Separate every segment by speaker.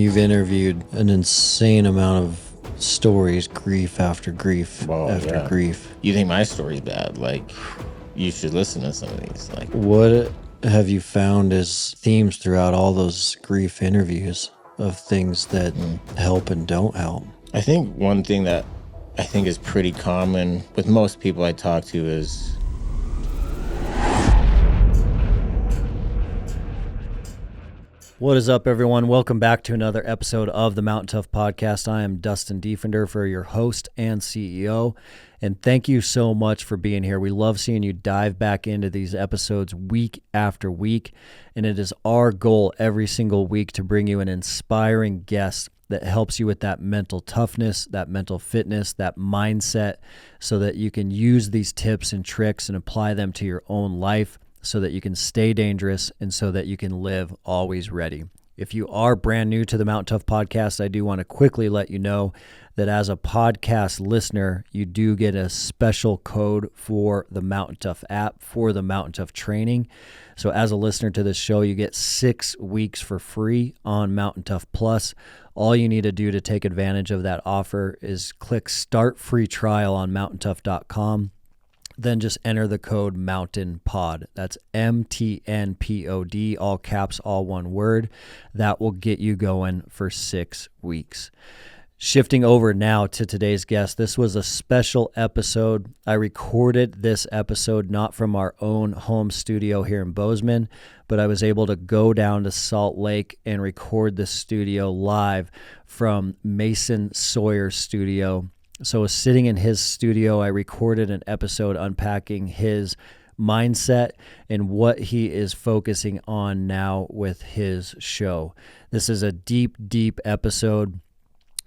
Speaker 1: you've interviewed an insane amount of stories, grief after grief grief.
Speaker 2: You think my story's bad? Like, you should listen to some of these. Like,
Speaker 1: what have you found as themes throughout all those grief interviews of things that help and don't help?
Speaker 2: I think one thing that I think is pretty common with most people I talk to is
Speaker 3: What is up, everyone? Welcome back to another episode of the Mountain Tough Podcast. I am Dustin Defender, for your host and CEO, and thank you so much for being here. We love seeing you dive back into these episodes week after week, and it is our goal every single week to bring you an inspiring guest that helps you with that mental toughness, that mental fitness, that mindset, so that you can use these tips and tricks and apply them to your own life, so that you can stay dangerous and so that you can live always ready. If you are brand new to the Mountain Tough Podcast, I do want to quickly let you know that as a podcast listener, you do get a special code for the Mountain Tough app for the Mountain Tough training. So as a listener to this show, you get 6 weeks for free on Mountain Tough Plus. All you need to do to take advantage of that offer is click Start Free Trial on mountaintough.com. Then just enter the code MOUNTAINPOD. That's MTNPOD, all caps, all one word. That will get you going for 6 weeks. Shifting over now to today's guest, this was a special episode. I recorded this episode not from our own home studio here in Bozeman, but I was able to go down to Salt Lake and record this studio live from Mason Sawyer's studio. So I was sitting in his studio. I recorded an episode unpacking his mindset and what he is focusing on now with his show. This is a deep, deep episode.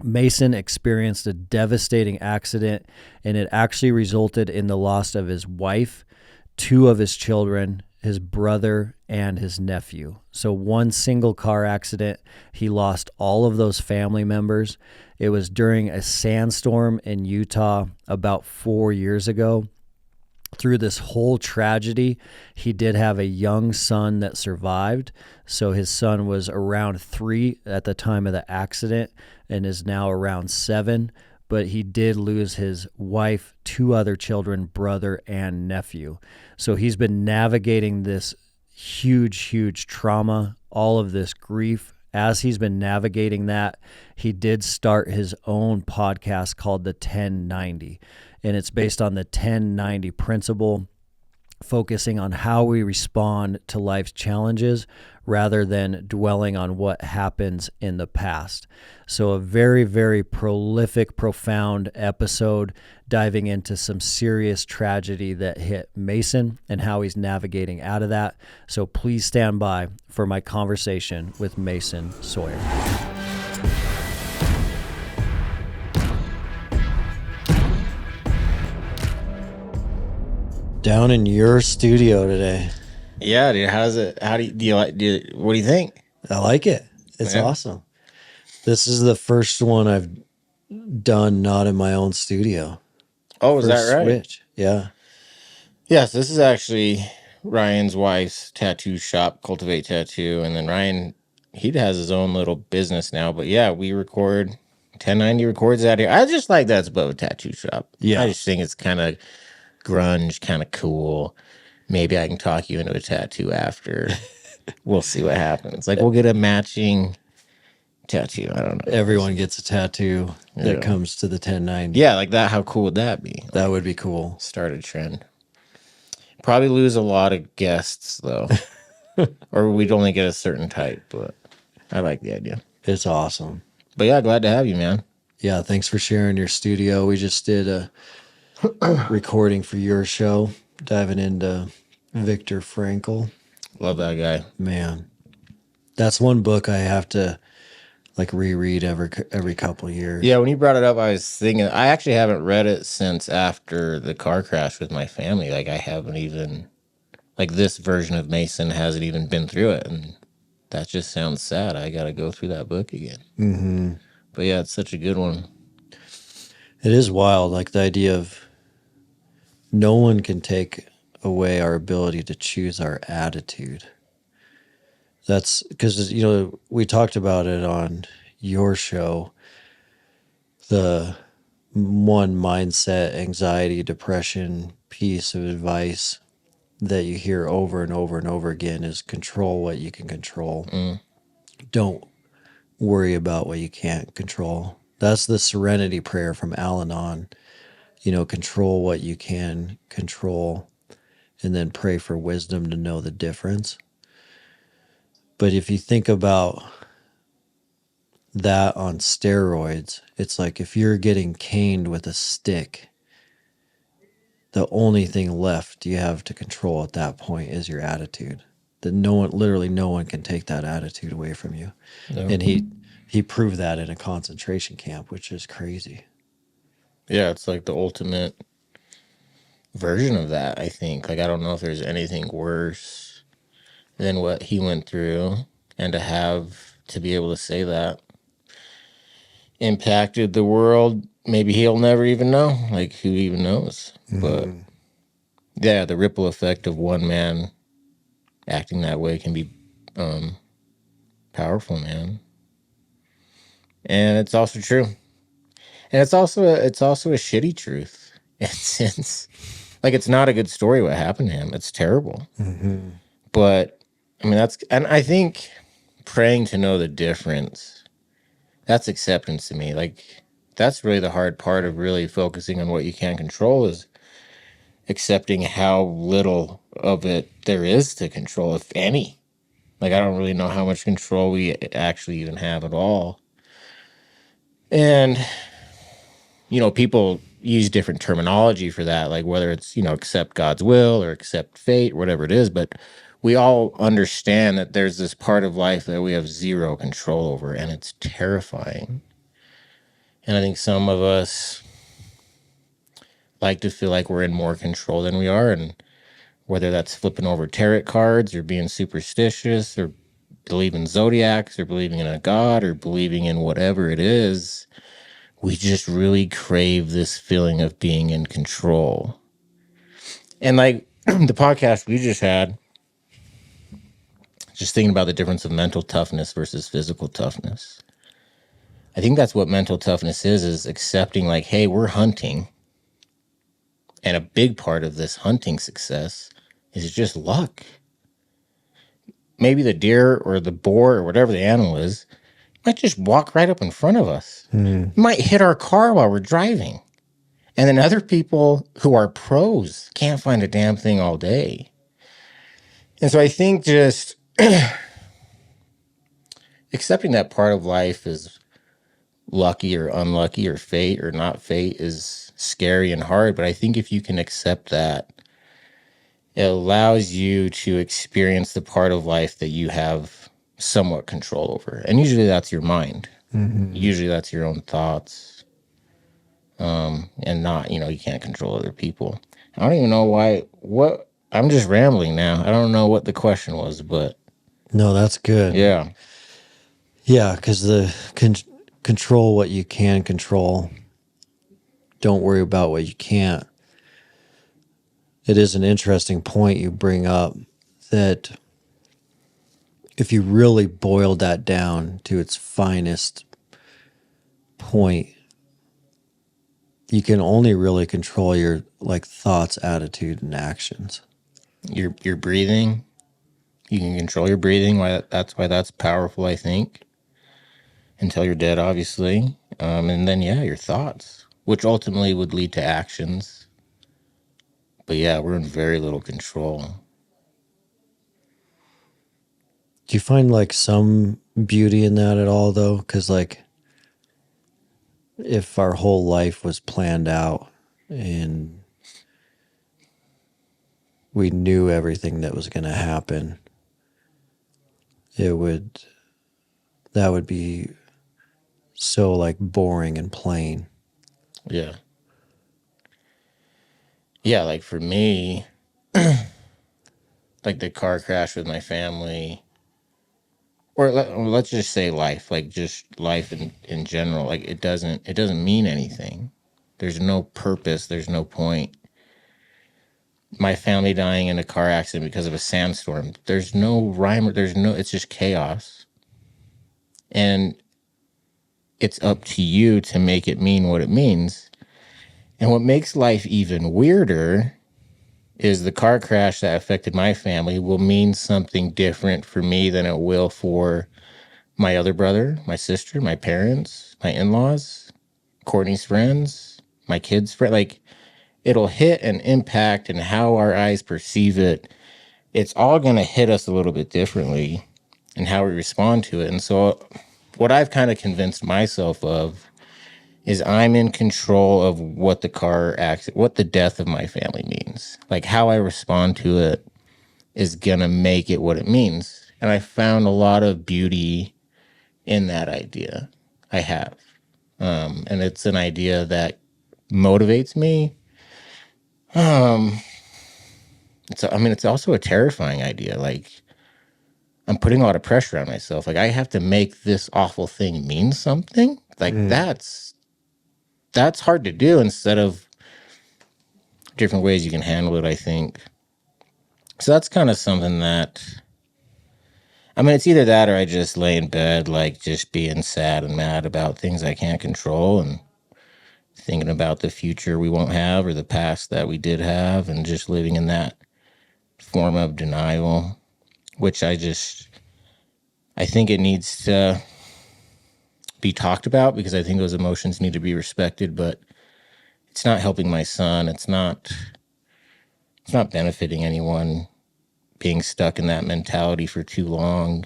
Speaker 3: Mason experienced a devastating accident, and it actually resulted in the loss of his wife, 2 of his children, his brother, and his nephew. So one single car accident, he lost all of those family members. It was during a sandstorm in Utah about 4 years ago. Through this whole tragedy, he did have a young son that survived. So his son was around 3 at the time of the accident and is now around 7. But he did lose his wife, 2 other children, brother, and nephew. So he's been navigating this huge, huge trauma, all of this grief. As he's been navigating that, he did start his own podcast called the 1090. And it's based on the 1090 principle, focusing on how we respond to life's challenges rather than dwelling on what happens in the past. So a very, very prolific, profound episode diving into some serious tragedy that hit Mason and how he's navigating out of that. So please stand by for my conversation with Mason Sawyer.
Speaker 1: Down in your studio today.
Speaker 2: yeah, dude. What do you think?
Speaker 1: I like it. It's awesome. This is the first one I've done not in my own studio.
Speaker 2: Oh, is that right?
Speaker 1: Switch. Yeah.
Speaker 2: Yes, this is actually Ryan's wife's tattoo shop, Cultivate Tattoo, and then Ryan, he has his own little business now. But yeah, we record 1090 records out here. I just like that it's above a tattoo shop.
Speaker 1: Yeah.
Speaker 2: I just think it's kind of grunge, kind of cool. Maybe I can talk you into a tattoo after. We'll see what happens. Like, we'll get a matching tattoo. I don't know.
Speaker 1: Everyone gets a tattoo that comes to the 1090.
Speaker 2: Yeah, like that. How cool would that be?
Speaker 1: That would be cool.
Speaker 2: Start a trend. Probably lose a lot of guests, though. Or we'd only get a certain type, but I like the idea.
Speaker 1: It's awesome.
Speaker 2: But yeah, glad to have you, man.
Speaker 1: Yeah, thanks for sharing your studio. We just did a recording for your show, diving into Viktor Frankl.
Speaker 2: Love that guy.
Speaker 1: Man, that's one book I have to like reread every couple of years.
Speaker 2: Yeah, when you brought it up, I was thinking, I actually haven't read it since after the car crash with my family. Like, I haven't even, like, this version of Mason hasn't even been through it. And that just sounds sad. I got to go through that book again.
Speaker 1: Mm-hmm.
Speaker 2: But yeah, it's such a good one.
Speaker 1: It is wild, like the idea of no one can take away our ability to choose our attitude. That's because, we talked about it on your show, the one mindset, anxiety, depression piece of advice that you hear over and over and over again is control what you can control. Don't worry about what you can't control. That's the serenity prayer from Al-Anon. Control what you can control, and then pray for wisdom to know the difference. But if you think about that on steroids, it's like if you're getting caned with a stick, the only thing left you have to control at that point is your attitude. That literally no one can take that attitude away from you.
Speaker 2: No.
Speaker 1: And he proved that in a concentration camp, which is crazy.
Speaker 2: Yeah, it's like the ultimate version of that, I think. Like, I don't know if there's anything worse than what he went through, and to be able to say that impacted the world. Maybe he'll never even know. Like, who even knows? But yeah, the ripple effect of one man acting that way can be powerful, man. And it's also true. And it's also a shitty truth. It's like, it's not a good story what happened to him. It's terrible. But I mean, and I think praying to know the difference, that's acceptance to me. Like, that's really the hard part of really focusing on what you can't control, is accepting how little of it there is to control, if any. Like, I don't really know how much control we actually even have at all. And, people use different terminology for that, like whether it's, accept God's will or accept fate or whatever it is. But we all understand that there's this part of life that we have zero control over, and it's terrifying. And I think some of us like to feel like we're in more control than we are. And whether that's flipping over tarot cards or being superstitious or believing zodiacs or believing in a god or believing in whatever it is, we just really crave this feeling of being in control. And like the podcast we just had, just thinking about the difference of mental toughness versus physical toughness. I think that's what mental toughness is accepting, like, hey, we're hunting. And a big part of this hunting success is just luck. Maybe the deer or the boar or whatever the animal is might just walk right up in front of us. Might hit our car while we're driving. And then other people who are pros can't find a damn thing all day. And so I think just accepting that part of life is lucky or unlucky or fate or not fate is scary and hard. But I think if you can accept that, it allows you to experience the part of life that you have somewhat control over. And usually that's your mind. Usually that's your own thoughts. And not, you can't control other people. I don't even know I'm just rambling now. I don't know what the question was, but.
Speaker 1: No, that's good.
Speaker 2: Yeah.
Speaker 1: Yeah, because control what you can control. Don't worry about what you can't. It is an interesting point you bring up, that if you really boiled that down to its finest point, you can only really control your thoughts, attitude, and actions.
Speaker 2: Your breathing. You can control your breathing. That's why that's powerful, I think. Until you're dead, obviously. And then, your thoughts, which ultimately would lead to actions. But we're in very little control.
Speaker 1: Do you find some beauty in that at all, though? Because if our whole life was planned out and we knew everything that was going to happen, that would be so boring and plain.
Speaker 2: Yeah. Yeah, like for me, like the car crash with my family, or let's just say life, like just life in general, like it doesn't mean anything. There's no purpose. There's no point. My family dying in a car accident because of a sandstorm. There's no rhyme. It's just chaos. And it's up to you to make it mean what it means. And what makes life even weirder is the car crash that affected my family will mean something different for me than it will for my other brother, my sister, my parents, my in-laws, Courtney's friends, my kids' friends. Like, it'll hit and impact and how our eyes perceive it. It's all going to hit us a little bit differently and how we respond to it. And so what I've kind of convinced myself of is I'm in control of what what the death of my family means. Like, how I respond to it is going to make it what it means. And I found a lot of beauty in that idea. I have. And it's an idea that motivates me. It's also a terrifying idea. Like, I'm putting a lot of pressure on myself. Like, I have to make this awful thing mean something. Like, that's hard to do instead of different ways you can handle it, I think. So that's kind of something that, it's either that or I just lay in bed, like, just being sad and mad about things I can't control and thinking about the future we won't have or the past that we did have and just living in that form of denial, which I think it needs to be talked about because I think those emotions need to be respected, but it's not helping my son. It's not benefiting anyone being stuck in that mentality for too long,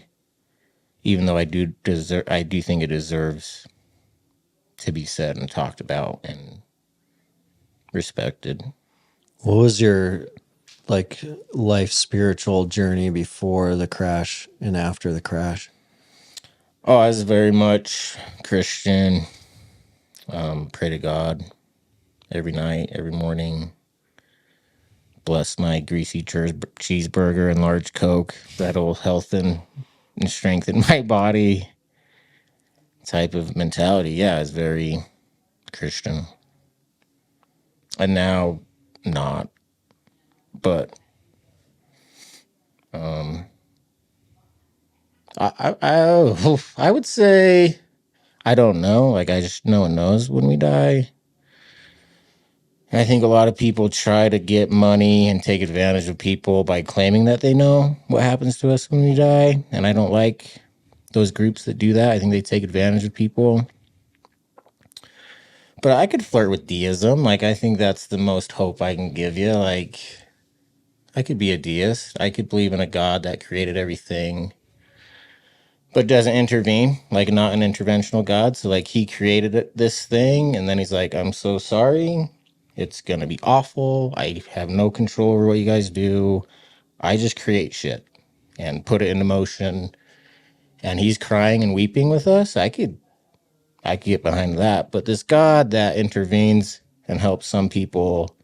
Speaker 2: even though I do think it deserves to be said and talked about and respected.
Speaker 1: What was your life spiritual journey before the crash and after the crash?
Speaker 2: Oh, I was very much Christian. Pray to God every night, every morning. Bless my greasy cheeseburger and large Coke. That'll health and strengthen my body. Type of mentality. Yeah, it's very Christian. And now, not. But I would say I don't know. Like, I just, no one knows when we die. I think a lot of people try to get money and take advantage of people by claiming that they know what happens to us when we die. And I don't like those groups that do that. I think they take advantage of people. But I could flirt with deism. Like, I think that's the most hope I can give you. Like, I could be a deist. I could believe in a God that created everything, but doesn't intervene, like, not an interventional God. So, like, he created this thing, and then he's like, I'm so sorry. It's going to be awful. I have no control over what you guys do. I just create shit and put it into motion. And he's crying and weeping with us. I could get behind that. But this God that intervenes and helps some people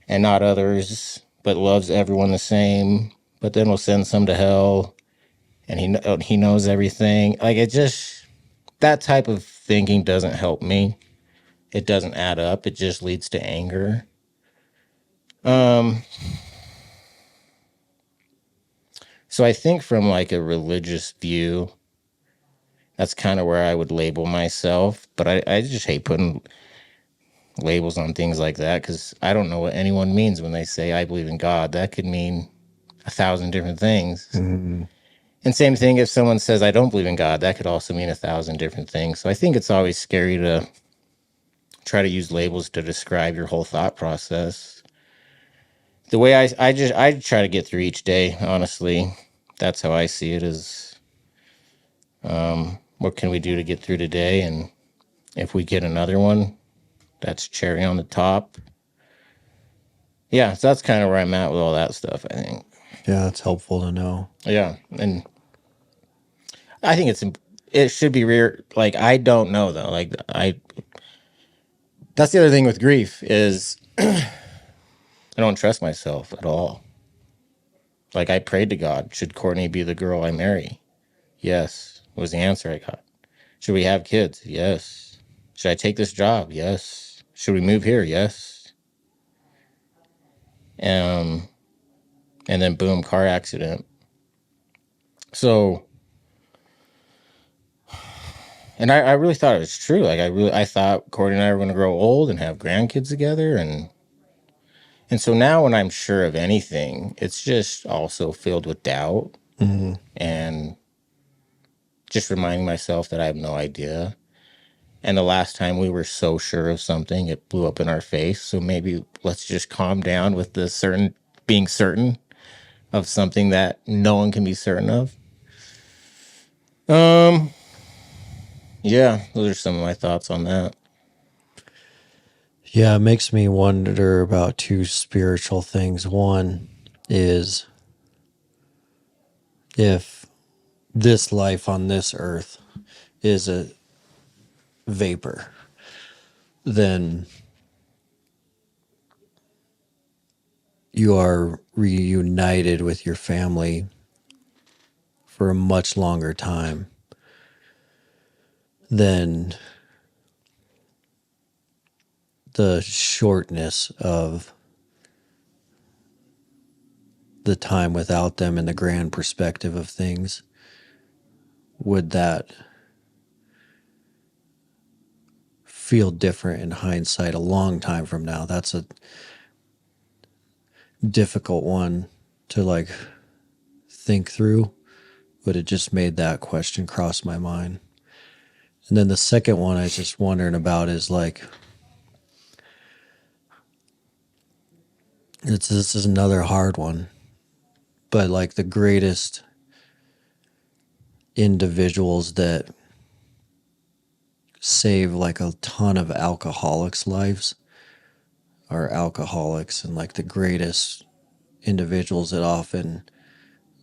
Speaker 2: and not others, but loves everyone the same, but then will send some to hell, and he knows everything. Like, it just, that type of thinking doesn't help me. It doesn't add up. It just leads to anger. So I think from, like, a religious view, that's kind of where I would label myself. But I just hate putting labels on things like that because I don't know what anyone means when they say I believe in God. That could mean 1,000 different things. Mm-hmm. And same thing if someone says I don't believe in God, that could also mean 1,000 different things. So I think it's always scary to try to use labels to describe your whole thought process. The way I try to get through each day, honestly. That's how I see it, is what can we do to get through today? And if we get another one, that's cherry on the top. Yeah, so that's kind of where I'm at with all that stuff, I think.
Speaker 1: Yeah, it's helpful to know.
Speaker 2: Yeah, and I think it should be rare. Like, I don't know, though. Like, that's the other thing with grief is I don't trust myself at all. Like, I prayed to God, should Courtney be the girl I marry? Yes, was the answer I got. Should we have kids? Yes. Should I take this job? Yes. Should we move here? Yes. And then boom, car accident. So And I really thought it was true. Like I thought Cordy and I were going to grow old and have grandkids together. And so now when I'm sure of anything, it's just also filled with doubt and just reminding myself that I have no idea. And the last time we were so sure of something, it blew up in our face. So maybe let's just calm down with the being certain of something that no one can be certain of. Yeah, those are some of my thoughts on that.
Speaker 1: Yeah, it makes me wonder about two spiritual things. One is if this life on this earth is a vapor, then you are reunited with your family for a much longer time than the shortness of the time without them in the grand perspective of things. Would that feel different in hindsight a long time from now? That's a difficult one to like think through, but it just made that question cross my mind. And then the second one I was just wondering about is like, this is another hard one, but like the greatest individuals that save like a ton of alcoholics' lives are alcoholics, and like the greatest individuals that often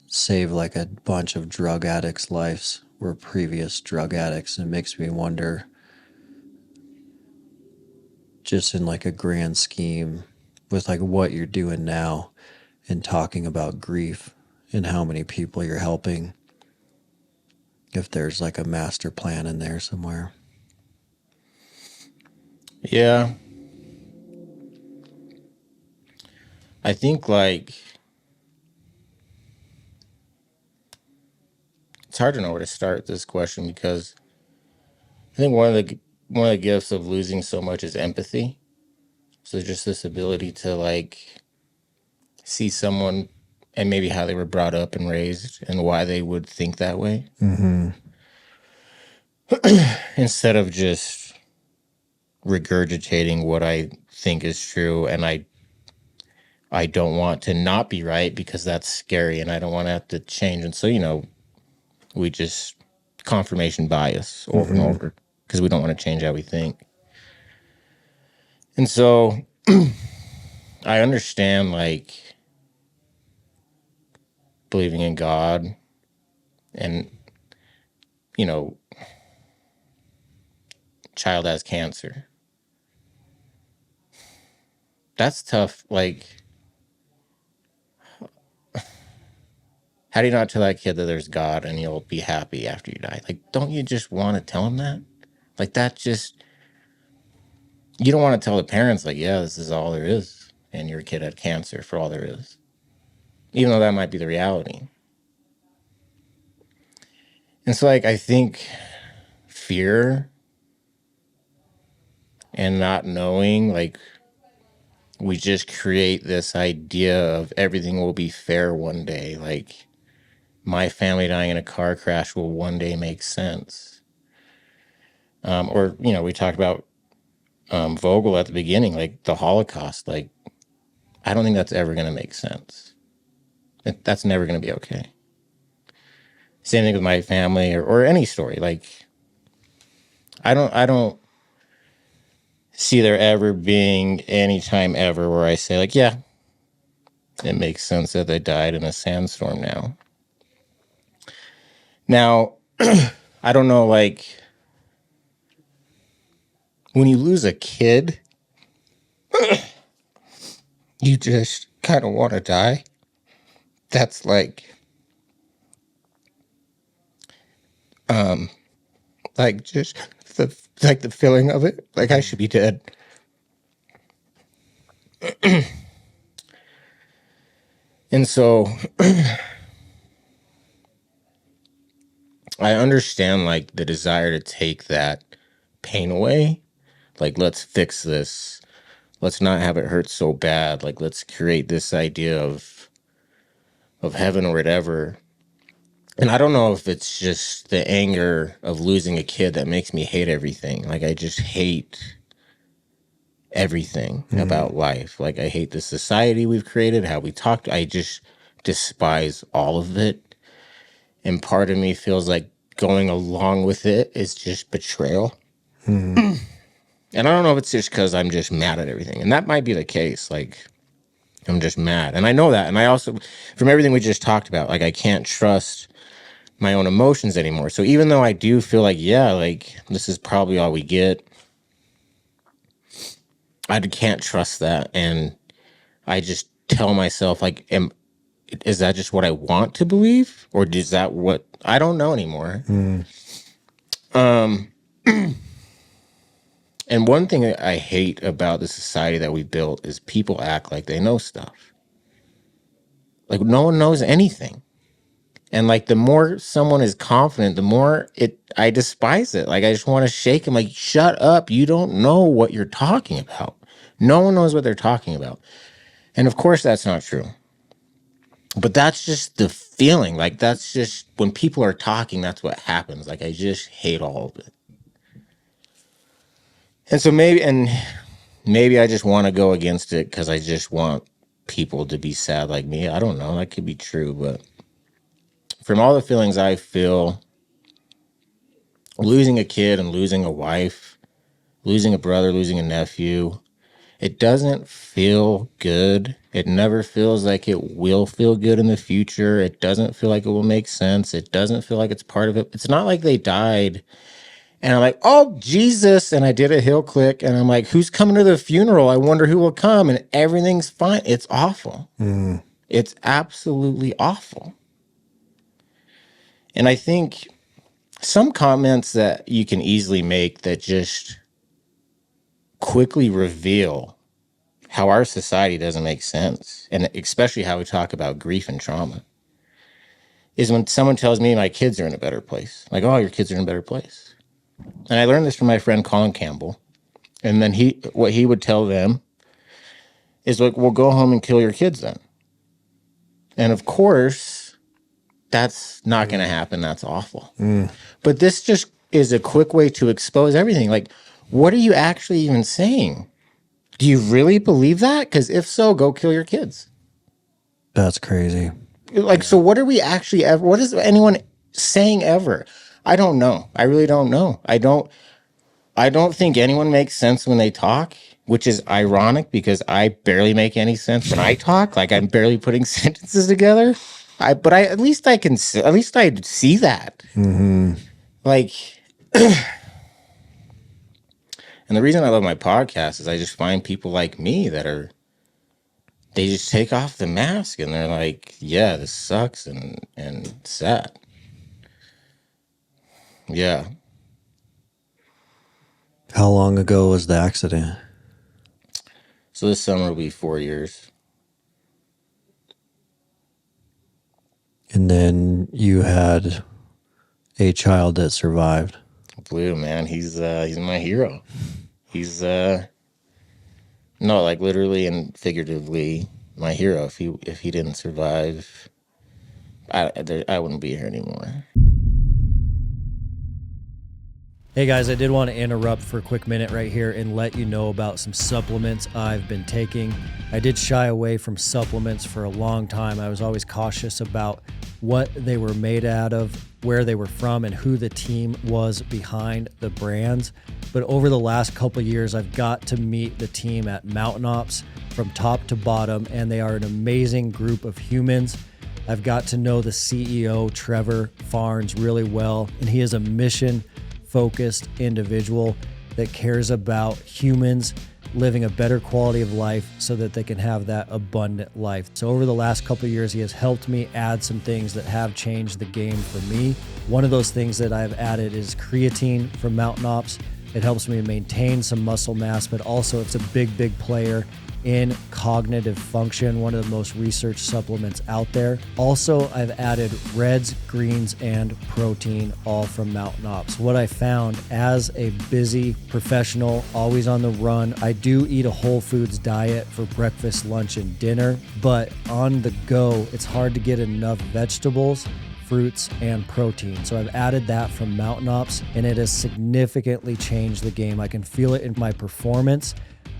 Speaker 1: save like a bunch of drug addicts' lives were previous drug addicts. And it makes me wonder, just in like a grand scheme, with like what you're doing now and talking about grief and how many people you're helping, if there's like a master plan in there somewhere.
Speaker 2: Yeah. I think like it's hard to know where to start this question because I think one of the gifts of losing so much is empathy. So just this ability to like see someone and maybe how they were brought up and raised and why they would think that way.
Speaker 1: Mm-hmm.
Speaker 2: Instead of just regurgitating what I think is true, and I don't want to not be right because that's scary and I don't want to have to change. And so, we just confirmation bias over and over because we don't want to change how we think. And so I understand like believing in God and, child has cancer. That's tough. Like, how do you not tell that kid that there's God and you'll be happy after you die? Like, don't you just want to tell him that? Like, you don't want to tell the parents, like, yeah, this is all there is. And your kid had cancer for all there is. Even though that might be the reality. And so, like, I think fear and not knowing, like, we just create this idea of everything will be fair one day. Like, my family dying in a car crash will one day make sense. Or, we talked about Vogel at the beginning, like the Holocaust. Like, I don't think that's ever going to make sense. That's never going to be okay. Same thing with my family or any story. Like, I don't see there ever being any time ever where I say, like, yeah, it makes sense that they died in a sandstorm now. Now, I don't know, like, when you lose a kid, you just kind of want to die. That's like just the feeling of it. Like, I should be dead. And so I understand like the desire to take that pain away. Like, let's fix this. Let's not have it hurt so bad. Like, let's create this idea of heaven or whatever. And I don't know if it's just the anger of losing a kid that makes me hate everything. Like, I just hate everything about life. Like, I hate the society we've created, how we talk. I just despise all of it. And part of me feels like going along with it is just betrayal. And I don't know if it's just because I'm just mad at everything. And that might be the case. Like, I'm just mad. And I know that. And I also, from everything we just talked about, like, I can't trust my own emotions anymore. So even though I do feel like, yeah, like, this is probably all we get, I can't trust that. And I just tell myself, like, is that just what I want to believe? Or is that what, I don't know anymore. And one thing that I hate about the society that we built is people act like they know stuff. Like, no one knows anything. And like, the more someone is confident, the more I despise it. Like, I just want to shake him. Like, shut up. You don't know what you're talking about. No one knows what they're talking about. And of course, that's not true. But that's just the feeling. Like, that's just when people are talking, that's what happens. Like, I just hate all of it. And so maybe I just want to go against it because I just want people to be sad like me. I don't know. That could be true. But from all the feelings I feel, losing a kid and losing a wife, losing a brother, losing a nephew, it doesn't feel good. It never feels like it will feel good in the future. It doesn't feel like it will make sense. It doesn't feel like it's part of it. It's not like they died and I'm like, oh, Jesus. And I did a heel click and I'm like, who's coming to the funeral? I wonder who will come. And everything's fine. It's awful. It's absolutely awful. And I think some comments that you can easily make that just quickly reveal how our society doesn't make sense, and especially how we talk about grief and trauma, is when someone tells me my kids are in a better place. Like, oh, your kids are in a better place. And I learned this from my friend Colin Campbell. And then what he would tell them is like, well, go home and kill your kids then. And of course, that's not going to happen. That's awful. But this just is a quick way to expose everything. Like, what are you actually even saying? Do you really believe that? Because if so, go kill your kids.
Speaker 1: That's crazy.
Speaker 2: Like, so what are we actually ever, what is anyone saying ever? I don't know. I really don't know. I don't think anyone makes sense when they talk, which is ironic because I barely make any sense when I talk. Like, I'm barely putting sentences together. But at least I see that. Like, and the reason I love my podcast is I just find people like me that they just take off the mask and they're like, yeah, this sucks and sad. Yeah.
Speaker 1: How long ago was the accident?
Speaker 2: So this summer will be 4 years.
Speaker 1: And then you had a child that survived.
Speaker 2: Blue, man, he's my hero. He's no, like, literally and figuratively my hero. If he didn't survive, I wouldn't be here anymore.
Speaker 3: Hey guys, I did want to interrupt for a quick minute right here and let you know about some supplements I've been taking. I did shy away from supplements for a long time. I was always cautious about what they were made out of, where they were from, and who the team was behind the brands. But over the last couple of years, I've got to meet the team at Mountain Ops from top to bottom, and they are an amazing group of humans. I've got to know the CEO, Trevor Farnes, really well, and he is a mission-focused individual that cares about humans living a better quality of life so that they can have that abundant life. So over the last couple of years, he has helped me add some things that have changed the game for me. One of those things that I've added is creatine from Mountain Ops. It helps me maintain some muscle mass, but also it's a big player in cognitive function, one of the most researched supplements out there. Also, I've added reds, greens, and protein, all from Mountain Ops. What I found as a busy professional, always on the run, I do eat a whole foods diet for breakfast, lunch, and dinner, but on the go, it's hard to get enough vegetables, fruits, and protein. So I've added that from Mountain Ops, and it has significantly changed the game. I can feel it in my performance.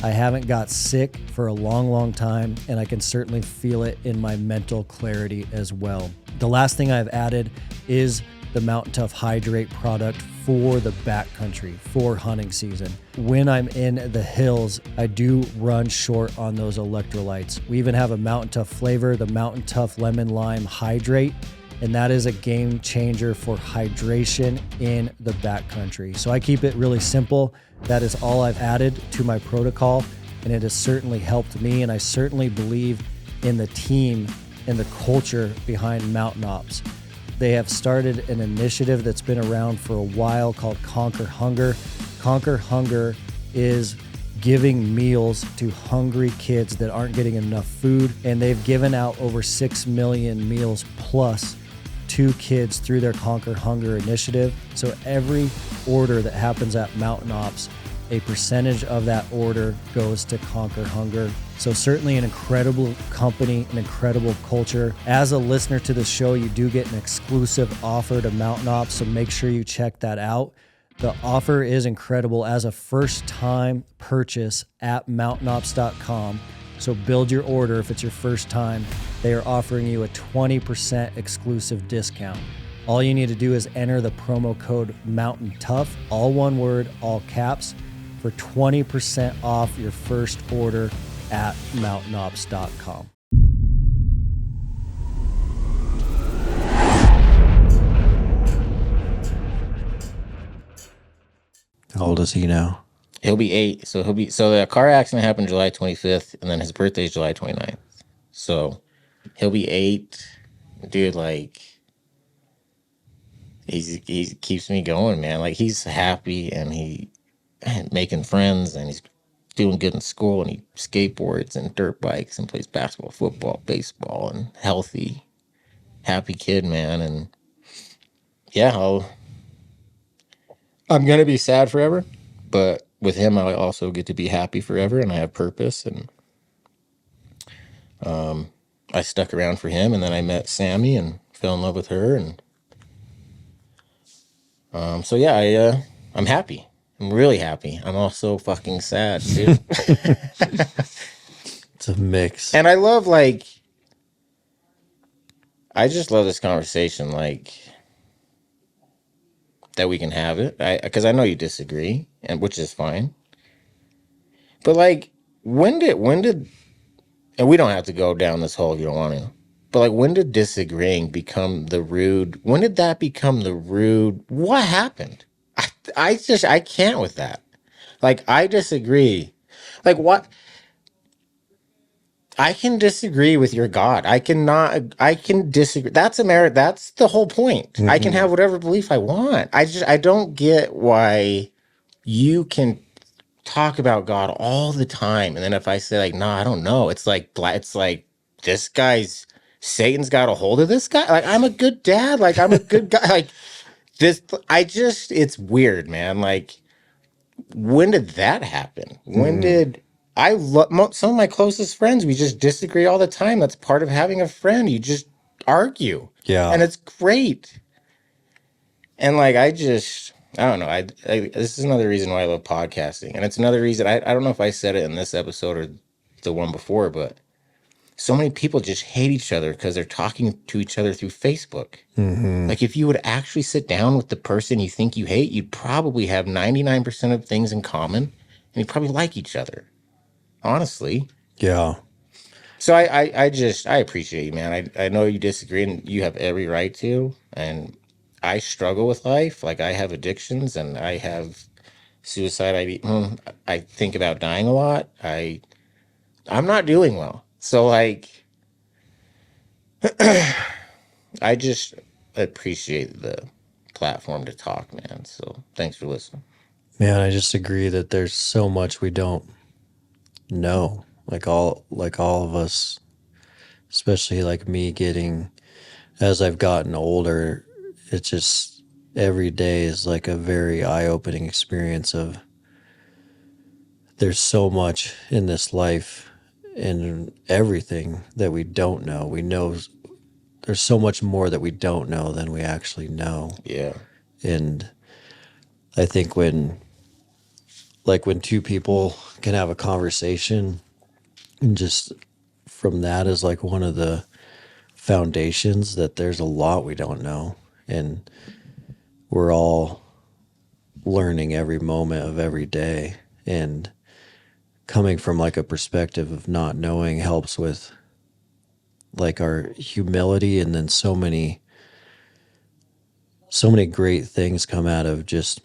Speaker 3: I haven't got sick for a long time, and I can certainly feel it in my mental clarity as well. The last thing I've added is the Mountain Tough Hydrate product for the backcountry, for hunting season. When I'm in the hills, I do run short on those electrolytes. We even have a Mountain Tough flavor, the Mountain Tough Lemon Lime Hydrate, and that is a game changer for hydration in the backcountry. So I keep it really simple. That is all I've added to my protocol, and it has certainly helped me, and I certainly believe in the team and the culture behind Mountain Ops. They have started an initiative that's been around for a while called Conquer Hunger. Conquer Hunger is giving meals to hungry kids that aren't getting enough food, and they've given out over 6 million meals plus to kids through their Conquer Hunger initiative. So every order that happens at Mountain Ops, a percentage of that order goes to Conquer Hunger. So certainly an incredible company, an incredible culture. As a listener to the show, you do get an exclusive offer to Mountain Ops, so make sure you check that out. The offer is incredible as a first-time purchase at mountainops.com. So build your order if it's your first time. They are offering you a 20% exclusive discount. All you need to do is enter the promo code Mountain Tough, all one word, all caps, for 20% off your first order at mountainops.com.
Speaker 1: How old is he now?
Speaker 2: He'll be 8. So the car accident happened July 25th, and then his birthday is July 29th. So he'll be 8. Dude, like, he keeps me going, man. Like, he's happy, and he making friends, and he's doing good in school, and he skateboards and dirt bikes and plays basketball, football, baseball, and healthy, happy kid, man. And yeah, I'm gonna be sad forever, but with him, I also get to be happy forever, and I have purpose. And I stuck around for him, and then I met Sammy and fell in love with her, and so yeah, I'm happy. I'm really happy. I'm also fucking sad, dude.
Speaker 1: It's a mix.
Speaker 2: And I love, like, I just love this conversation, like, that we can have it. Because I know you disagree, and which is fine. But, like, when did, and we don't have to go down this hole if you don't want to. But, like, when did disagreeing become the rude? When did that become the rude? What happened? I can't with that. Like, I disagree. Like, what? I can disagree with your God. I can disagree. That's America. That's the whole point. Mm-hmm. I can have whatever belief I want. I don't get why you can talk about God all the time. And then if I say, like, no, I don't know. It's like this guy's, Satan's got a hold of this guy. Like, I'm a good dad. Like, I'm a good guy. Like, this, it's weird, man. Like, when did that happen? When did some of my closest friends, we just disagree all the time. That's part of having a friend. You just argue.
Speaker 1: Yeah.
Speaker 2: And it's great. And like, I don't know. This is another reason why I love podcasting. And it's another reason, I don't know if I said it in this episode or the one before, but so many people just hate each other because they're talking to each other through Facebook. Mm-hmm. Like, if you would actually sit down with the person you think you hate, you'd probably have 99% of things in common, and you'd probably like each other. Honestly.
Speaker 1: Yeah.
Speaker 2: So I appreciate you, man. I know you disagree, and you have every right to. And I struggle with life. Like, I have addictions, and I have suicide. I think about dying a lot. I'm not doing well. So, like, I just appreciate the platform to talk, man. So, thanks for listening.
Speaker 1: Man, I just agree that there's so much we don't know like all of us, especially like me getting, as I've gotten older, it's just every day is like a very eye-opening experience of there's so much in this life and everything that we don't know. We know there's so much more that we don't know than we actually know.
Speaker 2: Yeah.
Speaker 1: And I think when two people can have a conversation, and just from that is like one of the foundations that there's a lot we don't know, and we're all learning every moment of every day. And coming from like a perspective of not knowing helps with like our humility, and then so many great things come out of just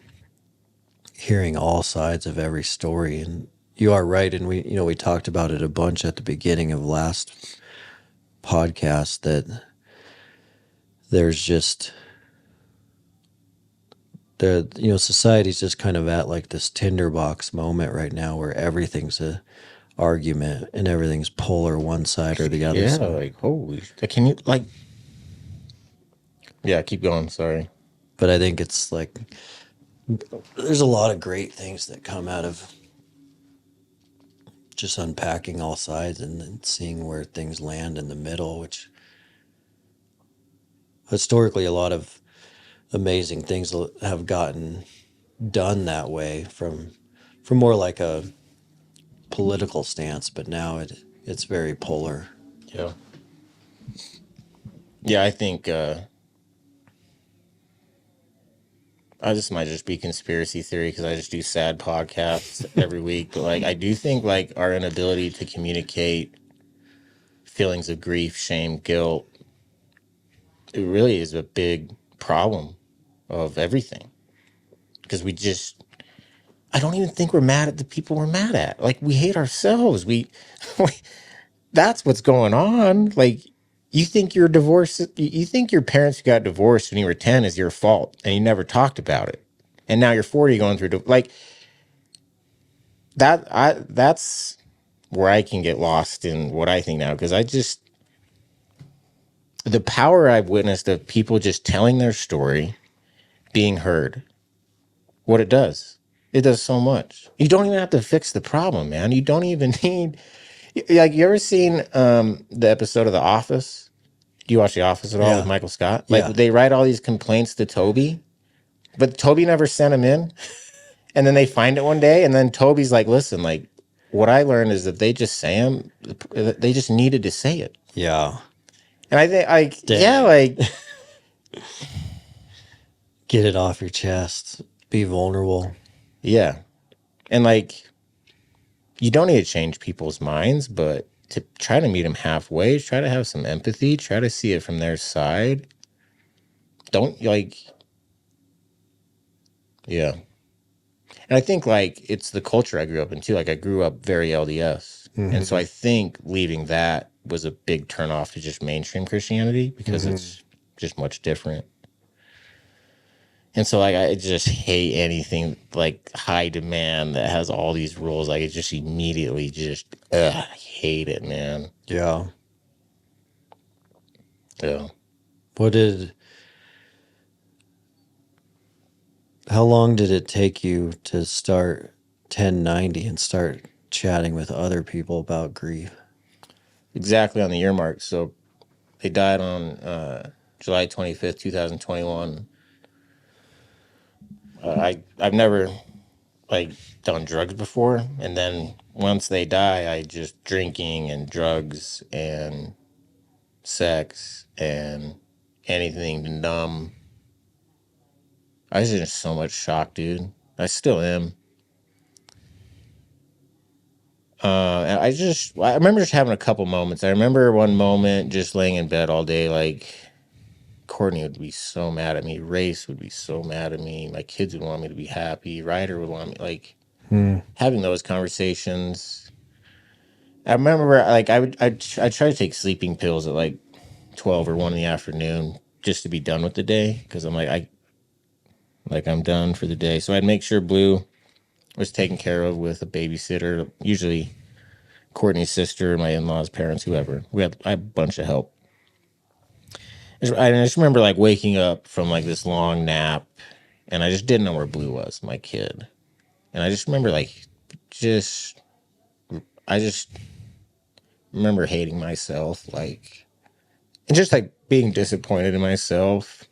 Speaker 1: hearing all sides of every story. And you are right, and we talked about it a bunch at the beginning of last podcast, that there's just society's just kind of at like this tinderbox moment right now where everything's a argument and everything's polar one side or the other
Speaker 2: Yeah,
Speaker 1: side.
Speaker 2: like, holy, can you, like, yeah, keep going, sorry.
Speaker 1: But I think it's like there's a lot of great things that come out of just unpacking all sides and then seeing where things land in the middle, which historically a lot of amazing things have gotten done that way from more like a political stance, but now it's very polar.
Speaker 2: Yeah. Yeah, I think this might just be conspiracy theory because I just do sad podcasts every week. But like, I do think like our inability to communicate feelings of grief, shame, guilt, it really is a big problem of everything. Because I don't even think we're mad at the people we're mad at. Like, we hate ourselves. That's what's going on. Like, you think your divorce, you think your parents who got divorced when you were 10 is your fault and you never talked about it. And now you're 40 going through, like, that's where I can get lost in what I think now. Because the power I've witnessed of people just telling their story, being heard, what it does so much. You don't even have to fix the problem, man. You don't even need, like, you ever seen the episode of The Office? Do you watch The Office at all with Michael Scott? Like, they write all these complaints to Toby, but Toby never sent them in. And then they find it one day, and then Toby's like, listen, like, what I learned is that they just say them. They just needed to say it.
Speaker 1: Yeah.
Speaker 2: And I think, like,
Speaker 1: Dang.
Speaker 2: yeah, like,
Speaker 1: get it off your chest. Be vulnerable.
Speaker 2: yeah. And, like, you don't need to change people's minds, but to try to meet them halfway, try to have some empathy, try to see it from their side. Don't, like, yeah. And I think, like, it's the culture I grew up in, too. Like, I grew up very LDS. Mm-hmm. And so I think leaving that was a big turnoff to just mainstream Christianity because it's just much different. And so, like, I just hate anything, like, high demand that has all these rules. Like, it just immediately just, I hate it, man.
Speaker 1: Yeah.
Speaker 2: Yeah.
Speaker 1: How long did it take you to start 1090 and start chatting with other people about grief?
Speaker 2: Exactly on the year mark. So they died on July 25th, 2021. I've never, like, done drugs before. And then once they die, I just drinking and drugs and sex and anything to numb. I was in so much shock, dude. I still am. And I remember just having a couple moments. I remember one moment just laying in bed all day, like, Courtney would be so mad at me. Race would be so mad at me. My kids would want me to be happy. Ryder would want me, like, having those conversations. I remember, like, I'd try to take sleeping pills at like 12 or 1 in the afternoon just to be done with the day. Cause I'm like, I'm done for the day. So I'd make sure Blue was taken care of with a babysitter. Usually Courtney's sister, my in-laws, parents, whoever. I had a bunch of help. I just remember like waking up from like this long nap, and I just didn't know where Blue was, my kid. And I just remember like, I just remember hating myself, like, and just like being disappointed in myself.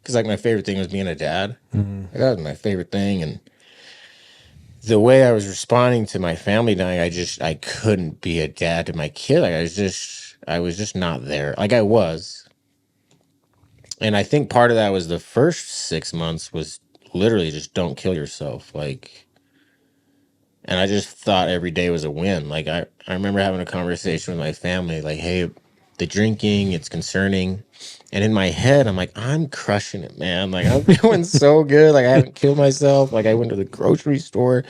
Speaker 2: Because like my favorite thing was being a dad. Mm-hmm. Like, that was my favorite thing. And the way I was responding to my family dying, I couldn't be a dad to my kid. Like I was just not there. Like I was. And I think part of that was the first 6 months was literally just don't kill yourself. Like, and I just thought every day was a win. Like I remember having a conversation with my family, like, hey, the drinking, it's concerning. And in my head, I'm like, I'm crushing it, man. Like I'm doing so good. Like I haven't killed myself. Like I went to the grocery store.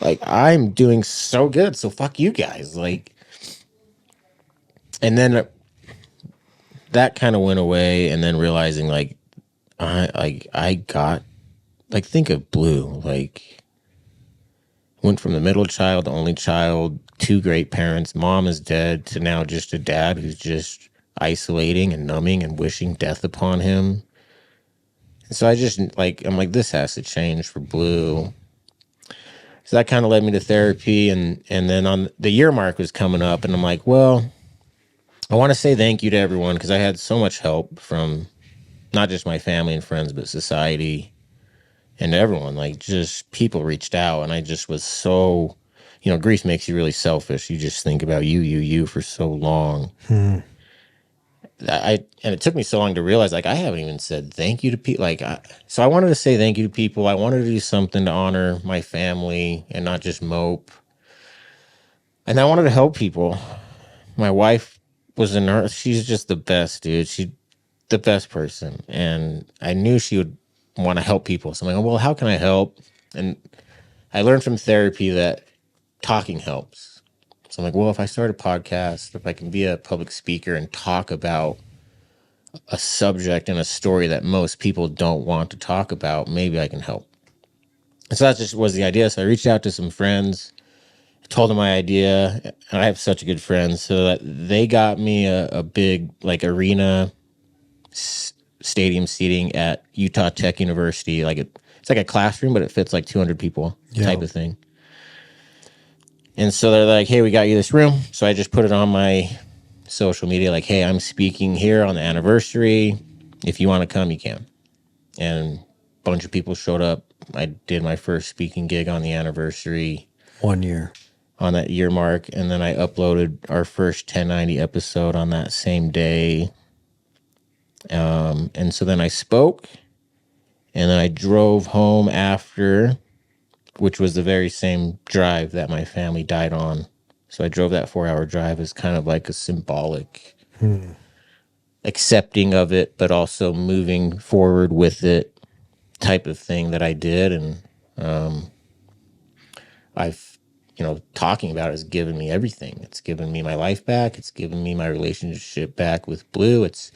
Speaker 2: Like I'm doing so good. So fuck you guys. Like, and then that kind of went away. And then realizing like, I got, like, think of Blue, like went from the middle child, the only child, 2 great parents, mom is dead, to now just a dad who's just isolating and numbing and wishing death upon him. And so I'm like, this has to change for Blue. So that kind of led me to therapy. And then on the year mark was coming up, and I'm like, well, I want to say thank you to everyone, because I had so much help from not just my family and friends, but society and everyone. Like, just people reached out, and I just was so, grief makes you really selfish. You just think about you for so long. And it took me so long to realize, like, I haven't even said thank you to people. Like, so I wanted to say thank you to people. I wanted to do something to honor my family and not just mope. And I wanted to help people. My wife was a nurse. She's just the best, dude. She's the best person. And I knew she would want to help people. So I'm like, well, how can I help? And I learned from therapy that talking helps. So I'm like, well, if I start a podcast, if I can be a public speaker and talk about a subject and a story that most people don't want to talk about, maybe I can help. And so that just was the idea. So I reached out to some friends, told them my idea, and I have such good friends, so that they got me a big, like, arena stadium seating at Utah Tech University. Like, it's like a classroom, but it fits like 200 people type of thing. And so they're like, hey, we got you this room. So I just put it on my social media, like, hey, I'm speaking here on the anniversary. If you want to come, you can. And a bunch of people showed up. I did my first speaking gig on the anniversary.
Speaker 1: 1 year.
Speaker 2: On that year mark. And then I uploaded our first 1090 episode on that same day. And so then I spoke, and then I drove home after, which was the very same drive that my family died on. So I drove that 4-hour drive as kind of like a symbolic accepting of it, but also moving forward with it type of thing that I did. And I've, talking about it has given me everything. It's given me my life back. It's given me my relationship back with Blue. It's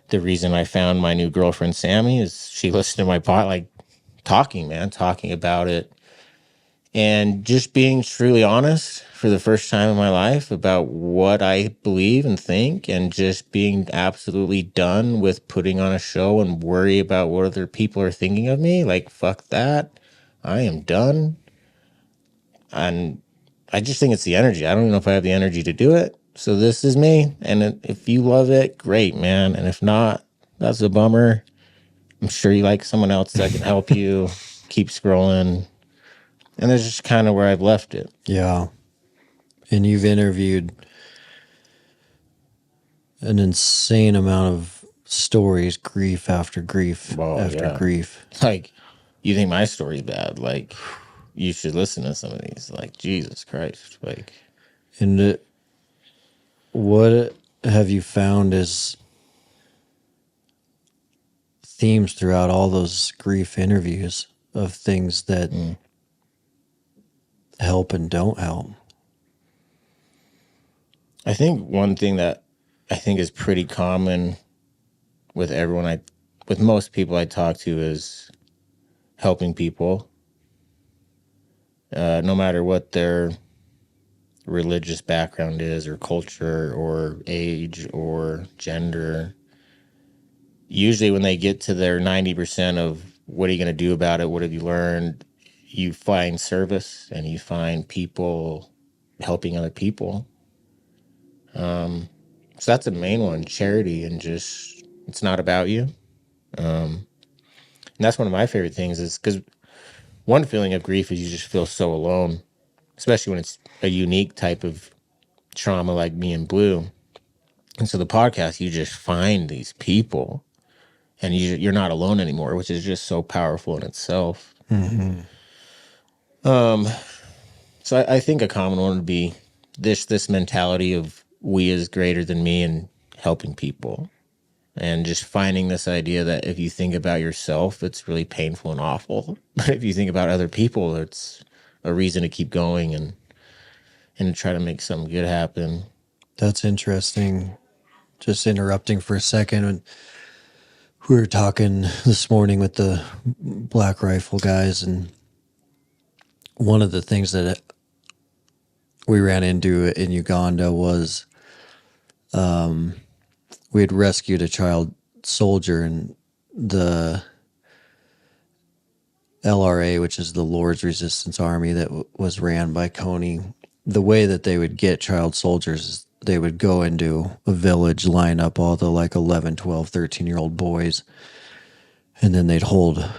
Speaker 2: the reason I found my new girlfriend, Sammy, is she listened to my pod, like, talking about it. And just being truly honest for the first time in my life about what I believe and think, and just being absolutely done with putting on a show and worry about what other people are thinking of me. Like, fuck that. I am done. And I just think it's the energy. I don't even know if I have the energy to do it. So this is me. And if you love it, great, man. And if not, that's a bummer. I'm sure you like someone else that can help you. Keep scrolling. And that's just kind of where I've left it.
Speaker 1: Yeah. And you've interviewed an insane amount of stories, grief after grief after grief.
Speaker 2: Like, you think my story's bad? Like, you should listen to some of these. Like, Jesus Christ. Like,
Speaker 1: and what have you found is themes throughout all those grief interviews of things that help and don't help?
Speaker 2: I think one thing that I think is pretty common with with most people I talk to is helping people. No matter what their religious background is, or culture, or age, or gender. Usually when they get to their 90% of what are you going to do about it, what have you learned, you find service and you find people helping other people. So that's the main one, charity, and just, it's not about you. And that's one of my favorite things, is because one feeling of grief is you just feel so alone, especially when it's a unique type of trauma like me and Blue. And so the podcast, you just find these people and you're not alone anymore, which is just so powerful in itself.
Speaker 1: Mm-hmm.
Speaker 2: So I think a common one would be this mentality of we is greater than me and helping people. And just finding this idea that if you think about yourself, it's really painful and awful. But if you think about other people, it's a reason to keep going and to try to make something good happen.
Speaker 1: That's interesting. Just interrupting for a second. We were talking this morning with the Black Rifle guys, and one of the things that we ran into in Uganda was we had rescued a child soldier, and the LRA, which is the Lord's Resistance Army that was ran by Coney, the way that they would get child soldiers is they would go into a village, line up all the like 11, 12, 13-year-old boys, and then they'd hold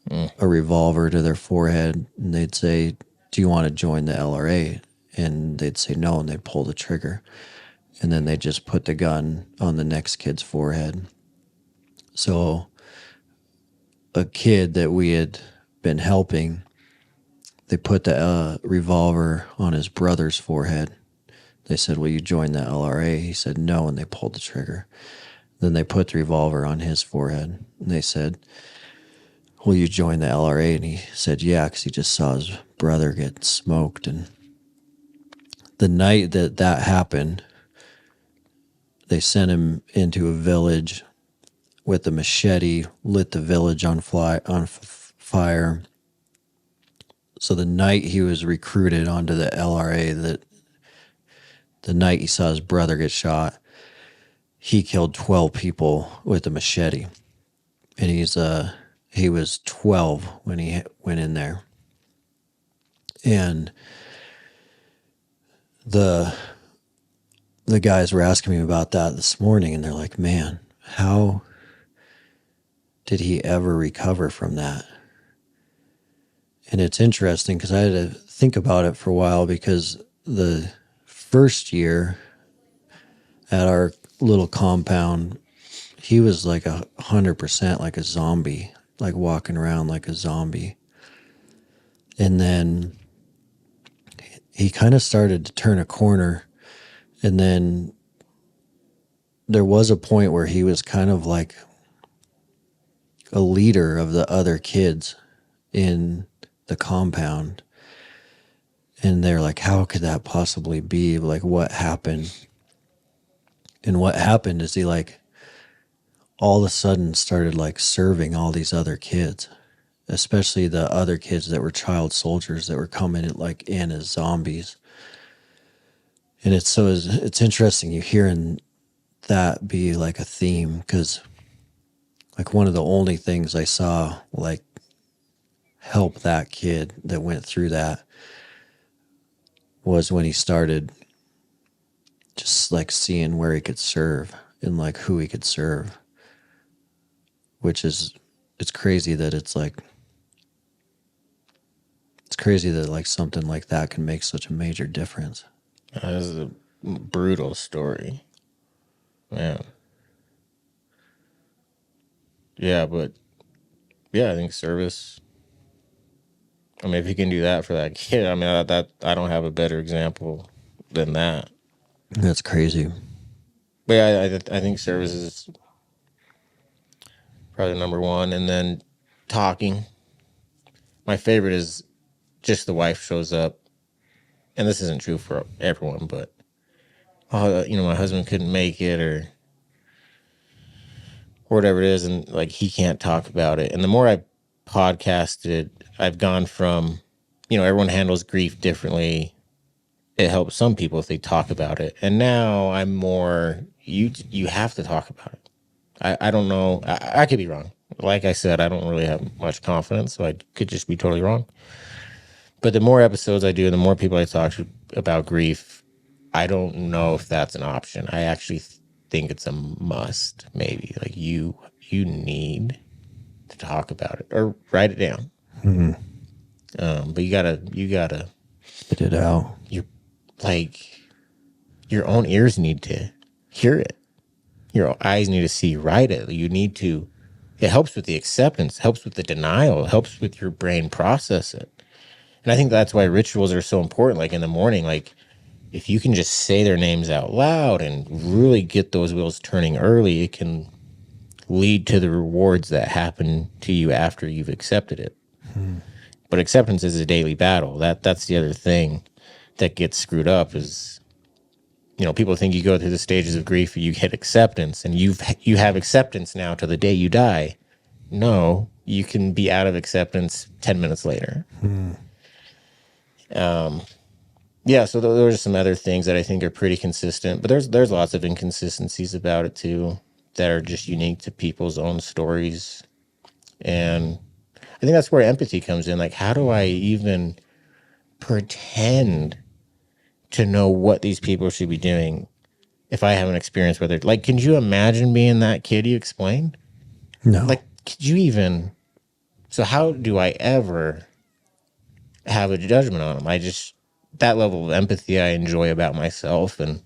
Speaker 1: a revolver to their forehead, and they'd say, "Do you want to join the LRA?" And they'd say no, and they'd pull the trigger. And then they'd just put the gun on the next kid's forehead. So a kid that we had been helping, they put the revolver on his brother's forehead. They said, "Will you join the LRA?" He said no, and they pulled the trigger. Then they put the revolver on his forehead, and they said, "Will you join the LRA?" And he said yeah, because he just saw his brother get smoked. And the night that happened, they sent him into a village with a machete, lit the village on fire. So the night he was recruited onto the LRA, the night he saw his brother get shot, he killed 12 people with a machete. And he was 12 when he went in there. And the guys were asking me about that this morning, and they're like, "Man, how did he ever recover from that?" And it's interesting because I had to think about it for a while, because the first year at our little compound, he was like 100% like a zombie, like walking around like a zombie. And then he kind of started to turn a corner. And then there was a point where he was kind of like a leader of the other kids in the compound. And they're like, how could that possibly be? Like, what happened? And what happened is he like all of a sudden started like serving all these other kids, especially the other kids that were child soldiers that were coming like in as zombies. And it's interesting you hearing that be like a theme, because like one of the only things I saw like help that kid that went through that was when he started just like seeing where he could serve and like who he could serve, which is, it's crazy that it's crazy that like something like that can make such a major difference.
Speaker 2: That is a brutal story, man. Yeah, but yeah, I think service. I mean, if you can do that for that kid, I mean, that I don't have a better example than that.
Speaker 1: That's crazy.
Speaker 2: But yeah, I think service is probably number one, and then talking. My favorite is just the wife shows up, and this isn't true for everyone, but my husband couldn't make it, or whatever it is, and like he can't talk about it. And the more I've podcasted, I've gone from, everyone handles grief differently, it helps some people if they talk about it. And now I'm more, you have to talk about it. I don't know. I could be wrong. Like I said, I don't really have much confidence, so I could just be totally wrong. But the more episodes I do, the more people I talk to about grief, I don't know if that's an option. I actually think it's a must, maybe. Like you need to talk about it or write it down. But you gotta
Speaker 1: Spit it out.
Speaker 2: Your own ears need to hear it. Your eyes need to see, write it. It helps with the acceptance, helps with the denial, helps with your brain process it. And I think that's why rituals are so important. Like in the morning, like if you can just say their names out loud and really get those wheels turning early, it can lead to the rewards that happen to you after you've accepted it. But acceptance is a daily battle. That's the other thing that gets screwed up is, people think you go through the stages of grief, you hit acceptance, and you have acceptance now to the day you die. No, you can be out of acceptance 10 minutes later. Yeah, so those are some other things that I think are pretty consistent, but there's lots of inconsistencies about it too that are just unique to people's own stories. And I think that's where empathy comes in. Like, how do I even pretend to know what these people should be doing if I haven't experienced whether, like, can you imagine being that kid you explained?
Speaker 1: No.
Speaker 2: Like, could you even, so how do I ever have a judgment on them? That level of empathy I enjoy about myself. And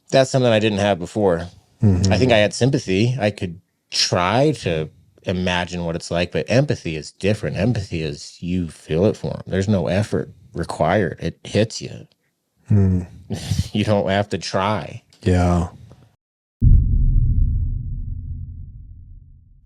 Speaker 2: that's something I didn't have before. I think I had sympathy. I could try to imagine what it's like, but empathy is different. Empathy is you feel it for them. There's no effort required. It hits you. You don't have to try.
Speaker 1: Yeah.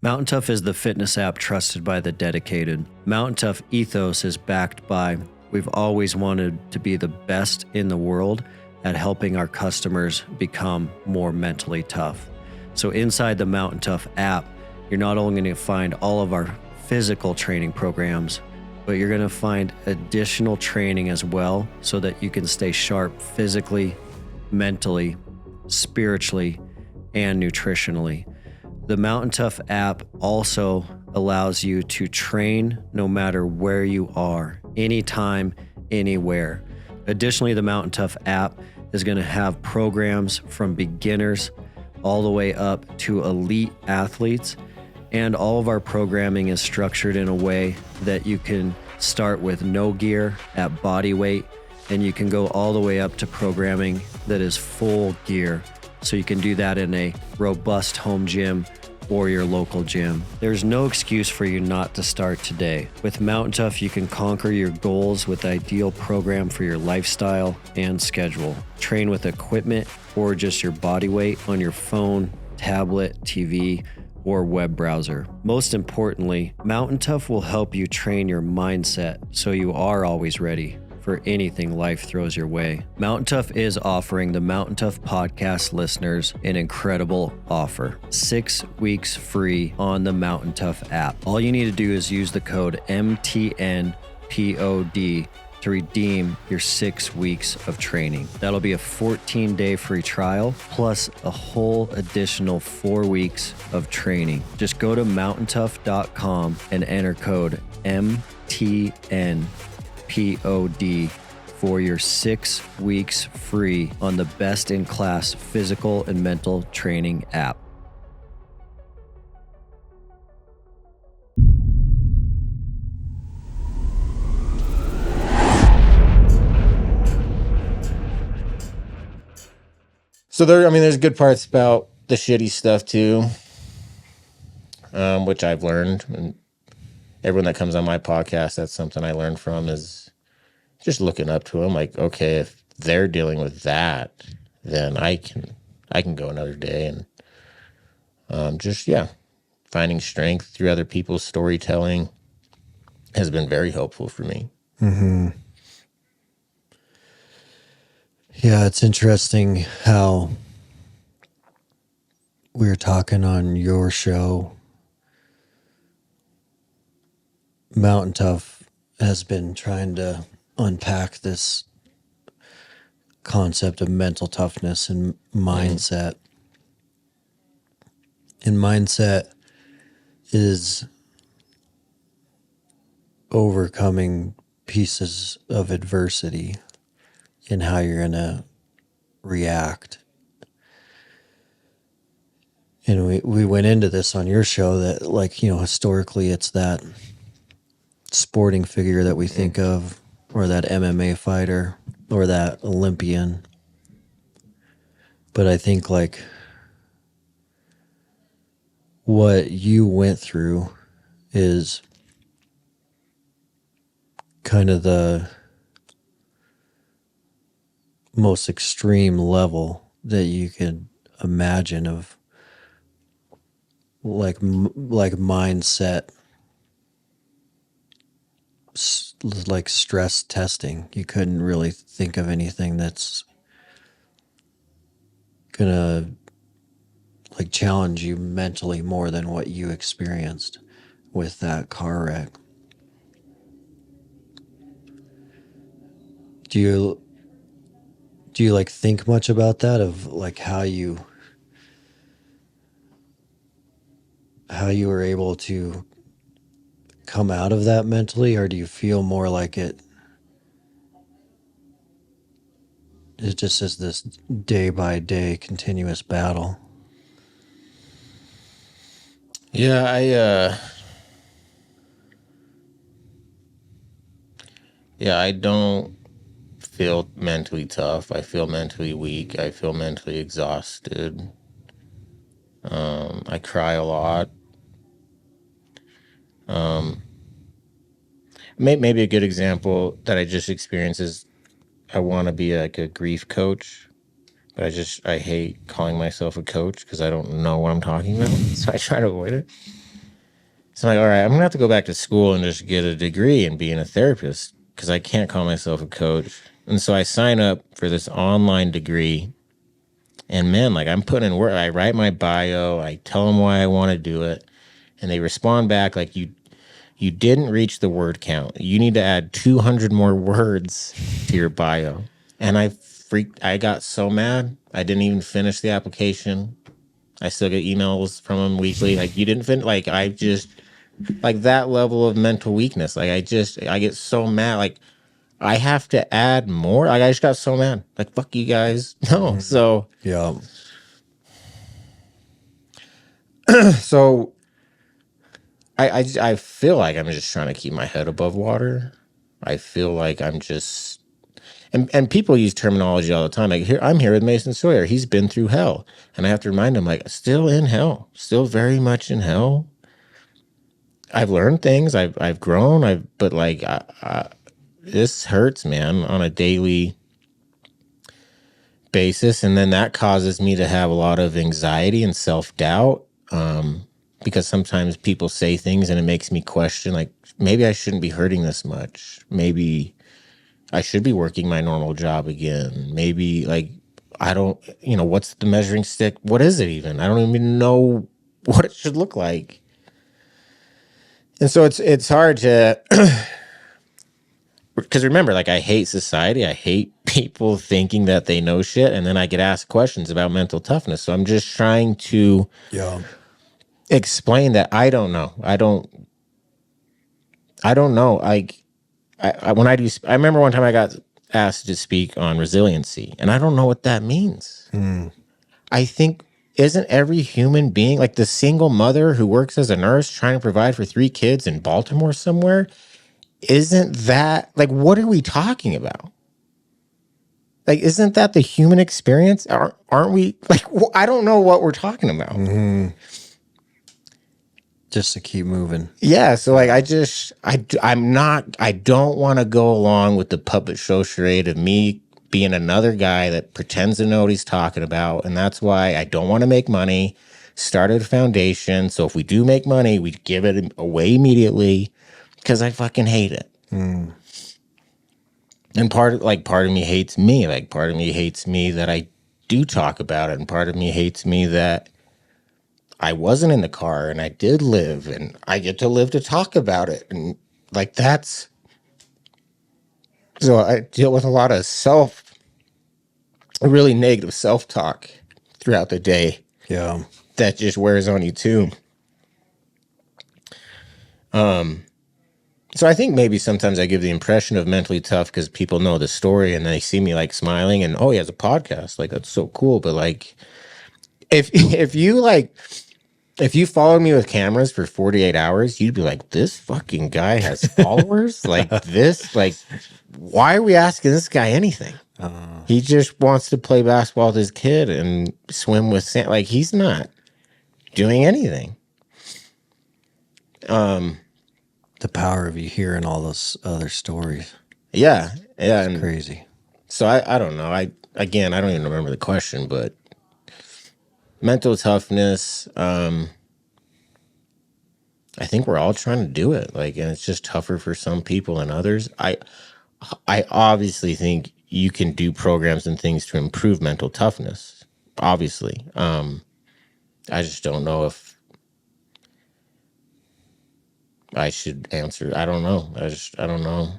Speaker 3: Mountain Tough is the fitness app trusted by the dedicated. Mountain Tough ethos is backed by, we've always wanted to be the best in the world at helping our customers become more mentally tough. So inside the Mountain Tough app, you're not only going to find all of our physical training programs, but you're going to find additional training as well so that you can stay sharp physically, mentally, spiritually, and nutritionally. The Mountain Tough app also allows you to train no matter where you are, anytime, anywhere. Additionally, the Mountain Tough app is going to have programs from beginners all the way up to elite athletes. And all of our programming is structured in a way that you can start with no gear at body weight, and you can go all the way up to programming that is full gear. So you can do that in a robust home gym or your local gym. There's no excuse for you not to start today. With Mountain Tough, you can conquer your goals with the ideal program for your lifestyle and schedule. Train with equipment or just your body weight on your phone, tablet, TV, or web browser. Most importantly, Mountain Tough will help you train your mindset so you are always ready for anything life throws your way. Mountain Tough is offering the Mountain Tough podcast listeners an incredible offer. 6 weeks free on the Mountain Tough app. All you need to do is use the code MTNPOD to redeem your 6 weeks of training. That'll be a 14-day free trial plus a whole additional 4 weeks of training. Just go to mountaintough.com and enter code MTNPOD for your 6 weeks free on the best-in-class physical and mental training app.
Speaker 2: So there's good parts about the shitty stuff too, which I've learned. And everyone that comes on my podcast, that's something I learned from, is just looking up to them. Like, okay, if they're dealing with that, then I can go another day. And finding strength through other people's storytelling has been very helpful for me.
Speaker 1: Yeah, it's interesting how we were talking on your show. Mountain Tough has been trying to unpack this concept of mental toughness and mindset. And mindset is overcoming pieces of adversity and how you're going to react. And we went into this on your show that, like, you know, historically it's that sporting figure that we think of, or that MMA fighter, or that Olympian. But I think, like, what you went through is kind of the most extreme level that you could imagine of like mindset, like stress testing. You couldn't really think of anything that's gonna like challenge you mentally more than what you experienced with that car wreck. Do you like think much about that, of like how you were able to come out of that mentally, or do you feel more like it just is this day by day continuous battle?
Speaker 2: Yeah, I don't feel mentally tough. I feel mentally weak. I feel mentally exhausted. I cry a lot. Maybe a good example that I just experienced is I want to be like a grief coach, but I hate calling myself a coach because I don't know what I'm talking about. So I try to avoid it. So I'm like, all right, I'm going to have to go back to school and just get a degree in being a therapist because I can't call myself a coach. And so I sign up for this online degree. And man, like, I'm putting in work. I write my bio. I tell them why I want to do it. And they respond back like, you didn't reach the word count. You need to add 200 more words to your bio. And I got so mad. I didn't even finish the application. I still get emails from them weekly. Like, you didn't finish. Like, I just, like, that level of mental weakness. Like, I get so mad. Like, I have to add more. Like, I just got so mad. Like, fuck you guys. No. So,
Speaker 1: Yeah.
Speaker 2: so I feel like I'm just trying to keep my head above water. I feel like I'm just, and people use terminology all the time. Like, I'm here with Mason Sawyer. He's been through hell. And I have to remind him, like, still in hell, still very much in hell. I've learned things. I've grown. But like, this hurts, man, on a daily basis. And then that causes me to have a lot of anxiety and self-doubt. Because sometimes people say things and it makes me question, like, maybe I shouldn't be hurting this much. Maybe I should be working my normal job again. Maybe, like, I don't, what's the measuring stick? What is it even? I don't even know what it should look like. And so it's hard to, because remember, like, I hate society. I hate people thinking that they know shit. And then I get asked questions about mental toughness. So I'm just trying to explain that I don't know. I don't know. Like, I remember one time I got asked to speak on resiliency, and I don't know what that means. I think, isn't every human being, like the single mother who works as a nurse trying to provide for 3 kids in Baltimore somewhere, isn't that, like, what are we talking about? Like, isn't that the human experience? Aren't we, like, I don't know what we're talking about.
Speaker 1: Just to keep moving.
Speaker 2: Yeah, so like I don't want to go along with the puppet show charade of me being another guy that pretends to know what he's talking about. And that's why I don't want to make money. Started a foundation. So if we do make money, we give it away immediately because I fucking hate it. And part of me hates me. Like, part of me hates me that I do talk about it. And part of me hates me that I wasn't in the car and I did live and I get to live to talk about it. And like, so I deal with a lot of really negative self-talk throughout the day
Speaker 1: Yeah.
Speaker 2: that just wears on you too. So I think maybe sometimes I give the impression of mentally tough because people know the story and they see me like smiling and, oh, he has a podcast. Like, that's so cool. But like, if you followed me with cameras for 48 hours, you'd be like, this fucking guy has followers like this. Like, why are we asking this guy anything? He just wants to play basketball with his kid and swim with sand. Like, he's not doing anything.
Speaker 1: The power of you hearing all those other stories.
Speaker 2: Yeah. Yeah.
Speaker 1: It's crazy.
Speaker 2: So I don't know. I don't even remember the question, but mental toughness, I think we're all trying to do it. Like, and it's just tougher for some people than others. I obviously think you can do programs and things to improve mental toughness. Obviously. I just don't know if I should answer. I don't know. I don't know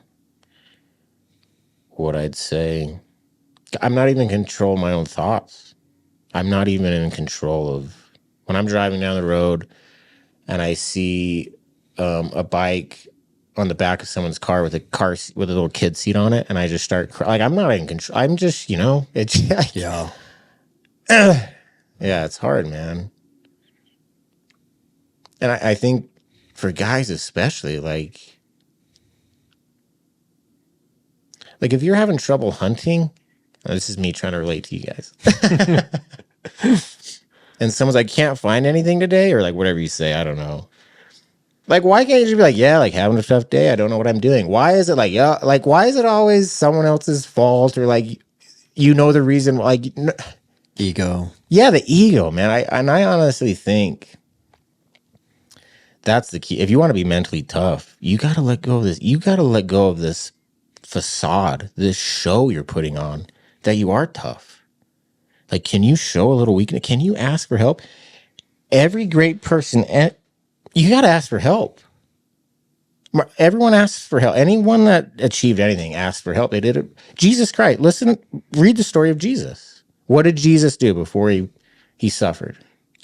Speaker 2: what I'd say. I'm not even in control of my own thoughts. I'm not even in control of when I'm driving down the road and I see a bike on the back of someone's car with a little kid seat on it, and I just start like, I'm not in control. I'm just, it's like,
Speaker 1: Yeah.
Speaker 2: yeah, it's hard, man. And I think for guys especially, like if you're having trouble hunting, this is me trying to relate to you guys. And someone's like, can't find anything today, or like whatever you say, I don't know. Like, why can't you just be like, yeah, like having a tough day, I don't know what I'm doing. Why is it like, yeah, like why is it always someone else's fault, or like the reason, like
Speaker 1: Ego.
Speaker 2: Yeah, the ego, man. I honestly think that's the key. If you want to be mentally tough, you got to let go of this. You got to let go of this facade, this show you're putting on that you are tough. Like, can you show a little weakness? Can you ask for help? Every great person, you got to ask for help. Everyone asks for help. Anyone that achieved anything asked for help. They did it. Jesus Christ. Read the story of Jesus. What did Jesus do before he suffered?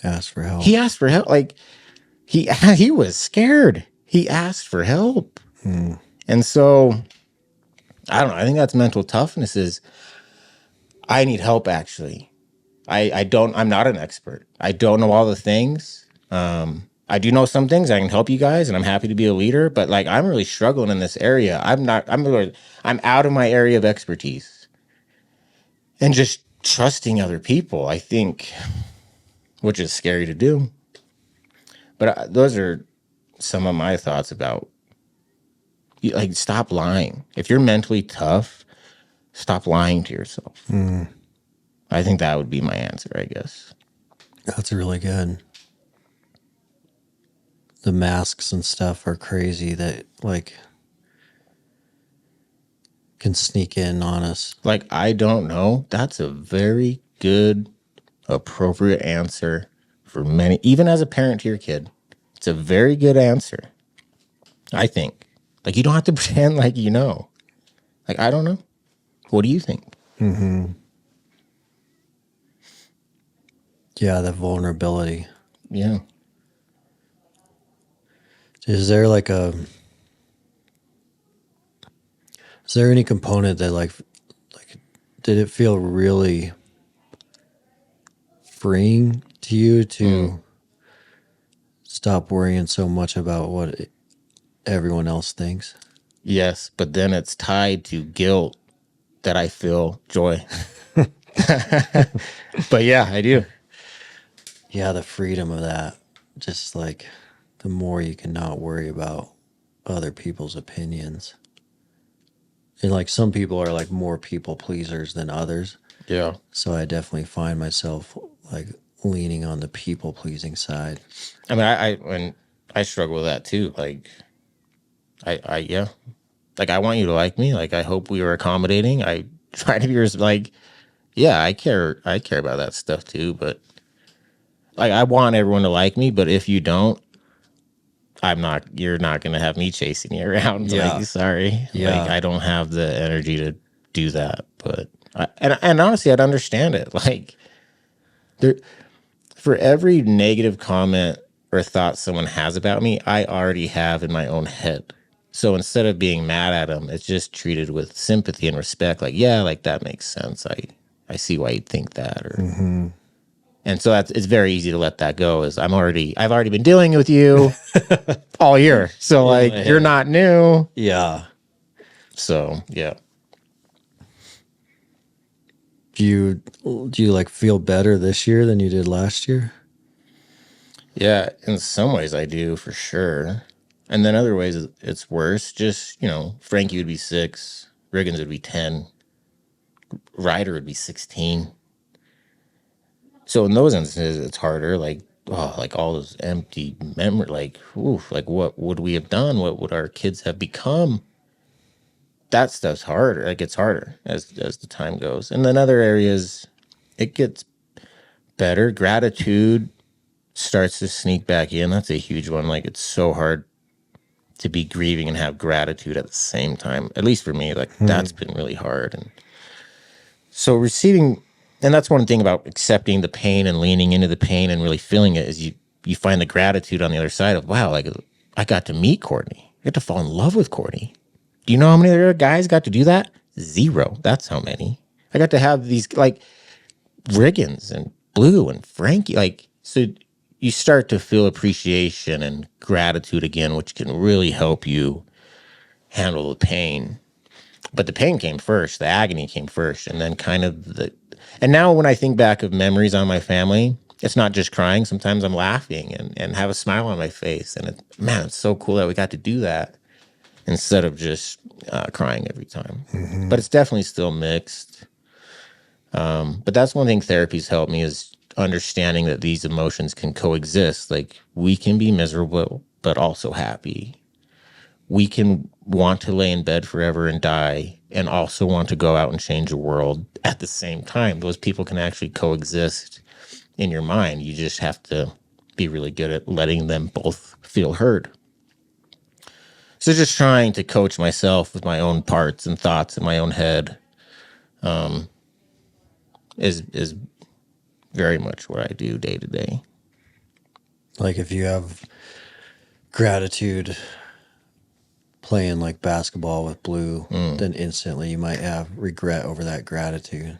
Speaker 1: Ask for help.
Speaker 2: He asked for help. Like, he was scared. He asked for help. And so, I don't know. I think that's mental toughness is, I need help, actually. I'm not an expert. I don't know all the things. I do know some things. I can help you guys, and I'm happy to be a leader, but like, I'm really struggling in this area. I'm out of my area of expertise. And just trusting other people, I think, which is scary to do. But those are some of my thoughts about, like, stop lying. If you're mentally tough, stop lying to yourself. I think that would be my answer, I guess.
Speaker 1: That's really good. The masks and stuff are crazy that, like, can sneak in on us.
Speaker 2: Like, I don't know. That's a very good, appropriate answer for many, even as a parent to your kid. It's a very good answer, I think. Like, you don't have to pretend like you know. Like, I don't know. What do you think?
Speaker 1: Yeah, the vulnerability.
Speaker 2: Yeah.
Speaker 1: Is there any component that like did it feel really freeing to you to stop worrying so much about what everyone else thinks?
Speaker 2: Yes, but then it's tied to guilt that I feel joy. But yeah, I do.
Speaker 1: Yeah, the freedom of that. Just like the more you can not worry about other people's opinions. And like some people are like more people pleasers than others.
Speaker 2: Yeah.
Speaker 1: So I definitely find myself like leaning on the people pleasing side.
Speaker 2: I mean, I struggle with that too. Like, yeah. Like, I want you to like me. Like, I hope we were accommodating. I try to be like, yeah, I care about that stuff too. But like, I want everyone to like me. But if you don't, you're not going to have me chasing you around.
Speaker 1: Yeah.
Speaker 2: Like, sorry.
Speaker 1: Yeah.
Speaker 2: Like, I don't have the energy to do that. But And honestly, I'd understand it. Like, there, for every negative comment or thought someone has about me, I already have in my own head. So instead of being mad at them, it's just treated with sympathy and respect. Like, yeah, like that makes sense. I see why you'd think that. Or And so it's very easy to let that go. I've already been dealing with you all year. So like, you're not new.
Speaker 1: Yeah.
Speaker 2: So yeah.
Speaker 1: Do you like feel better this year than you did last year?
Speaker 2: Yeah, in some ways I do for sure. And then other ways it's worse. Just, Frankie would be 6, Riggins would be 10, Ryder would be 16. So in those instances, it's harder. Like, like all those empty memory, like, oof, like what would we have done? What would our kids have become? That stuff's harder. It gets harder as the time goes. And then other areas, it gets better. Gratitude starts to sneak back in. That's a huge one. Like, it's so hard to be grieving and have gratitude at the same time. At least for me, like that's been really hard. And so and that's one thing about accepting the pain and leaning into the pain and really feeling it is you find the gratitude on the other side of, wow, like I got to meet Courtney. I got to fall in love with Courtney. Do you know how many other guys got to do that? 0. That's how many. I got to have these like Riggins and Blue and Frankie. Like, so you start to feel appreciation and gratitude again, which can really help you handle the pain. But the pain came first, the agony came first, and then and now when I think back of memories on my family, it's not just crying. Sometimes I'm laughing and have a smile on my face. And man, it's so cool that we got to do that instead of just crying every time. Mm-hmm. But it's definitely still mixed. But that's one thing therapy's helped me is understanding that these emotions can coexist. Like, we can be miserable, but also happy. We can want to lay in bed forever and die and also want to go out and change the world at the same time. Those people can actually coexist in your mind. You just have to be really good at letting them both feel heard. So just trying to coach myself with my own parts and thoughts in my own head is very much what I do day to day.
Speaker 1: Like, if you have gratitude playing like basketball with Blue, then instantly you might have regret over that gratitude.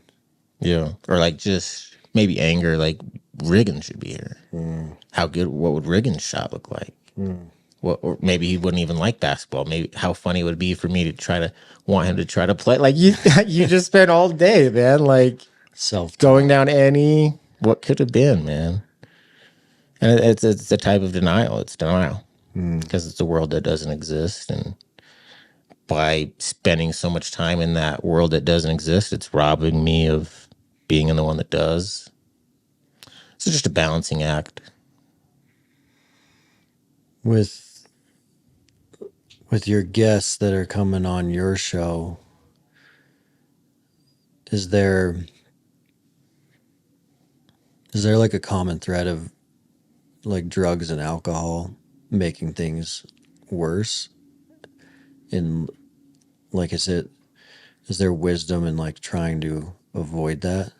Speaker 2: Yeah. Or like just maybe anger, like Riggins should be here. What would Riggins' shot look like? Or maybe he wouldn't even like basketball. Maybe how funny it would be for me to want him to try to play. Like, you just spent all day, man, like going down what could have been, man. And it's a type of denial. It's denial because it's a world that doesn't exist. And by spending so much time in that world that doesn't exist, it's robbing me of being in the one that does. So just a balancing act.
Speaker 1: With your guests that are coming on your show, is there like a common thread of like drugs and alcohol making things worse? And like, is there wisdom in like trying to avoid that?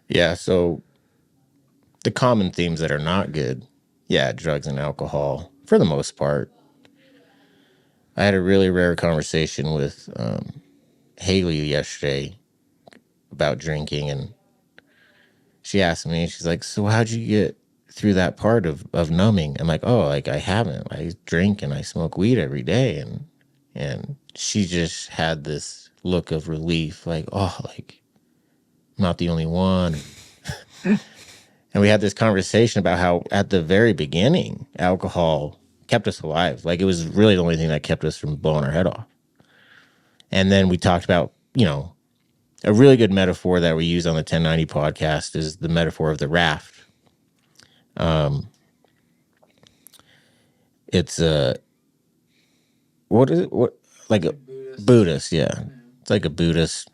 Speaker 2: Yeah, so the common themes that are not good, drugs and alcohol, for the most part. I had a really rare conversation with Haley yesterday about drinking, and she asked me, she's like, so how'd you get through that part of numbing? I'm like, oh, like I haven't. I drink and I smoke weed every day. And she just had this look of relief, like, oh, like I'm not the only one. And we had this conversation about how at the very beginning, alcohol kept us alive. Like, it was really the only thing that kept us from blowing our head off. And then we talked about, a really good metaphor that we use on the 1090 podcast is the metaphor of the raft. It's what is it? What, like a Buddhist, yeah. It's like a Buddhist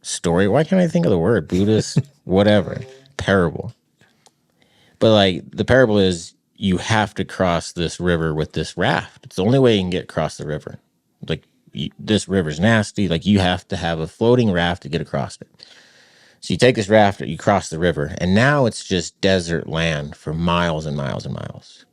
Speaker 2: story. Why can't I think of the word? Buddhist, whatever. Parable. But like the parable is you have to cross this river with this raft. It's the only way you can get across the river. Like this river's nasty. Like, you have to have a floating raft to get across it. So you take this raft, you cross the river, and now it's just desert land for miles and miles and miles.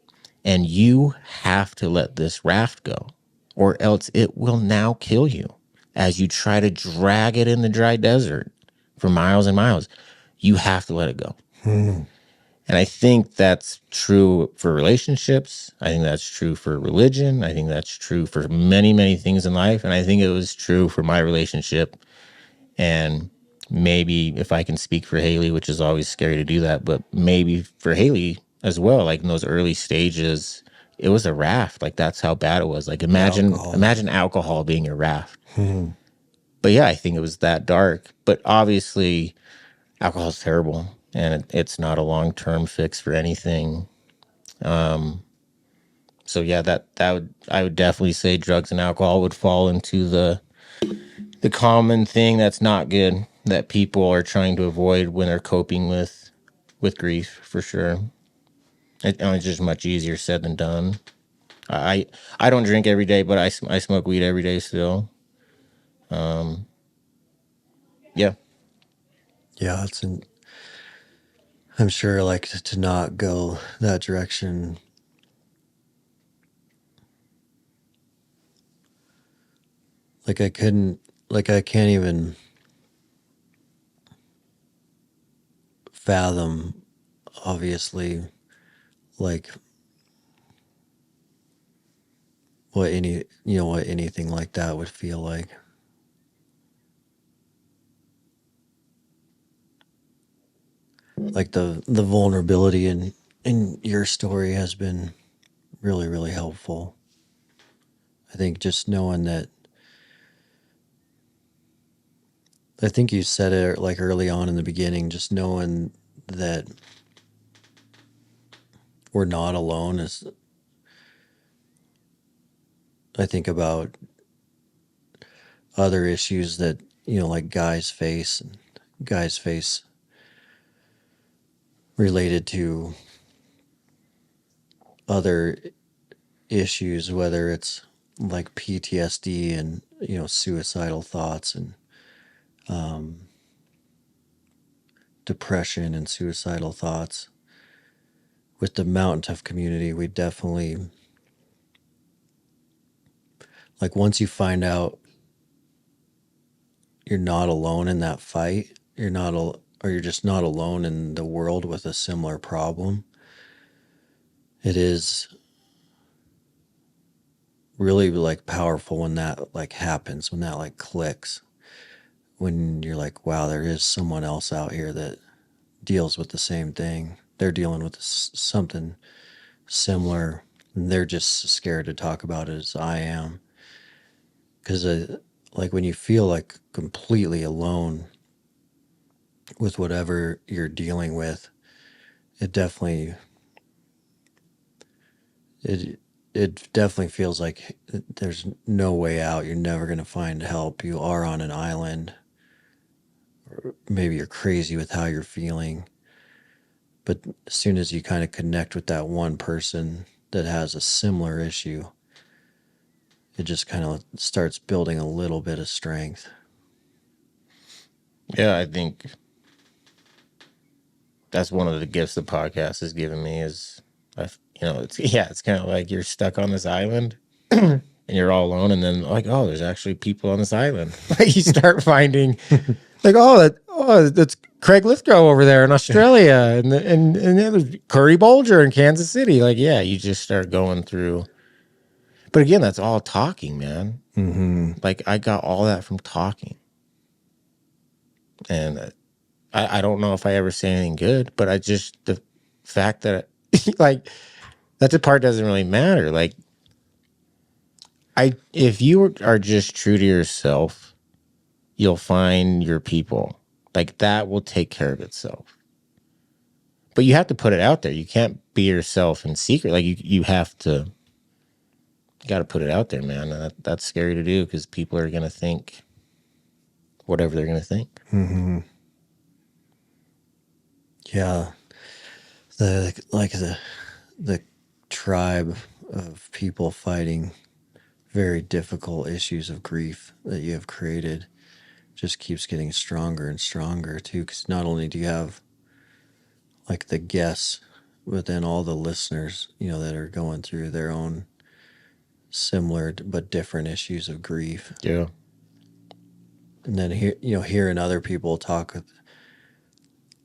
Speaker 2: And you have to let this raft go, or else it will now kill you as you try to drag it in the dry desert for miles and miles. You have to let it go. And I think that's true for relationships. I think that's true for religion. I think that's true for many, many things in life. And I think it was true for my relationship. And maybe if I can speak for Haley, which is always scary to do that, but maybe for Haley as well, like in those early stages, it was a raft. Like, that's how bad it was. Like, imagine alcohol being a raft. But yeah, I think it was that dark. But obviously, alcohol is terrible, and it's not a long-term fix for anything. So yeah, I would definitely say drugs and alcohol would fall into the common thing that's not good, that people are trying to avoid when they're coping with grief, for sure. It's just much easier said than done. I don't drink every day, but I smoke weed every day still. Yeah.
Speaker 1: Yeah, I'm sure, like, to not go that direction. Like, I can't even fathom, obviously, like, what anything like that would feel like. Like, the vulnerability in your story has been really, really helpful. I think just knowing that, I think you said it like early on in the beginning, just knowing that we're not alone is, I think about other issues that, like guys face related to other issues, whether it's like PTSD and, suicidal thoughts and depression and suicidal thoughts. With the Mountain Tough community, we definitely, like, once you find out you're not alone in that fight, or you're just not alone in the world with a similar problem, it is really, like, powerful when that, like, happens, when that, like, clicks, when you're like, wow, there is someone else out here that deals with the same thing. They're dealing with something similar, and they're just scared to talk about it as I am. Because like, when you feel like completely alone with whatever you're dealing with, it definitely feels like there's no way out. You're never going to find help. You are on an island. Or maybe you're crazy with how you're feeling. But as soon as you kind of connect with that one person that has a similar issue, it just kind of starts building a little bit of strength.
Speaker 2: Yeah, I think that's one of the gifts the podcast has given me is, it's kind of like you're stuck on this island and you're all alone, and then like, oh, there's actually people on this island. Like, you start finding like, that's Craig Lithgow over there in Australia, and there's Curry Bolger in Kansas City. Like, yeah, you just start going through. But again, that's all talking, man.
Speaker 1: Mm-hmm.
Speaker 2: Like, I got all that from talking, and I don't know if I ever say anything good, but the fact that like, that the part doesn't really matter. Like, if you are just true to yourself, you'll find your people. Like, that will take care of itself. But you have to put it out there. You can't be yourself in secret. Like, you have to, got to put it out there, man. And that's scary to do, because people are going to think whatever they're going to think.
Speaker 1: Mm-hmm. Yeah. The tribe of people fighting very difficult issues of grief that you have created just keeps getting stronger and stronger too, because not only do you have like the guests, but then all the listeners, that are going through their own similar but different issues of grief.
Speaker 2: Yeah.
Speaker 1: And then hearing other people talk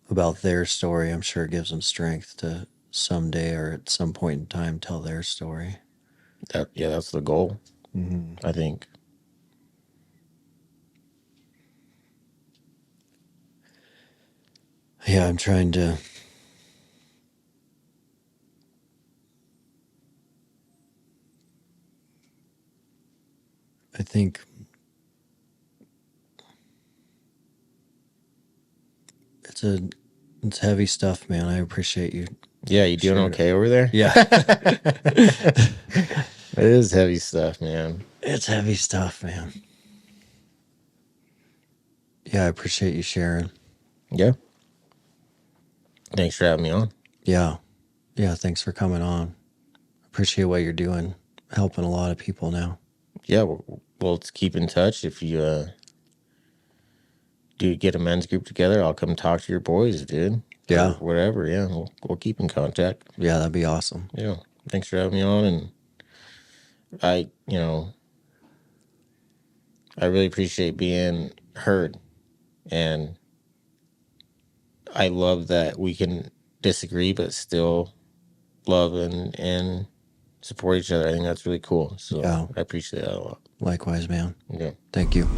Speaker 1: about their story, I'm sure it gives them strength to someday or at some point in time tell their story.
Speaker 2: That's the goal. Mm-hmm. I think.
Speaker 1: Yeah, I'm trying to I think it's heavy stuff, man. I appreciate you.
Speaker 2: Yeah, you doing okay over there?
Speaker 1: Yeah.
Speaker 2: It is heavy stuff, man.
Speaker 1: It's heavy stuff, man. Yeah, I appreciate you sharing.
Speaker 2: Yeah. Thanks for having me on.
Speaker 1: Yeah. Yeah, thanks for coming on. Appreciate what you're doing, helping a lot of people now.
Speaker 2: Yeah, well, let's keep in touch. If you do get a men's group together, I'll come talk to your boys, dude.
Speaker 1: Yeah.
Speaker 2: Or whatever, yeah. We'll keep in contact.
Speaker 1: Yeah, that'd be awesome.
Speaker 2: Yeah. Thanks for having me on. And I really appreciate being heard. And I love that we can disagree, but still love and support each other. I think that's really cool. So yeah. I appreciate that a lot.
Speaker 1: Likewise, man.
Speaker 2: Yeah.
Speaker 1: Thank you.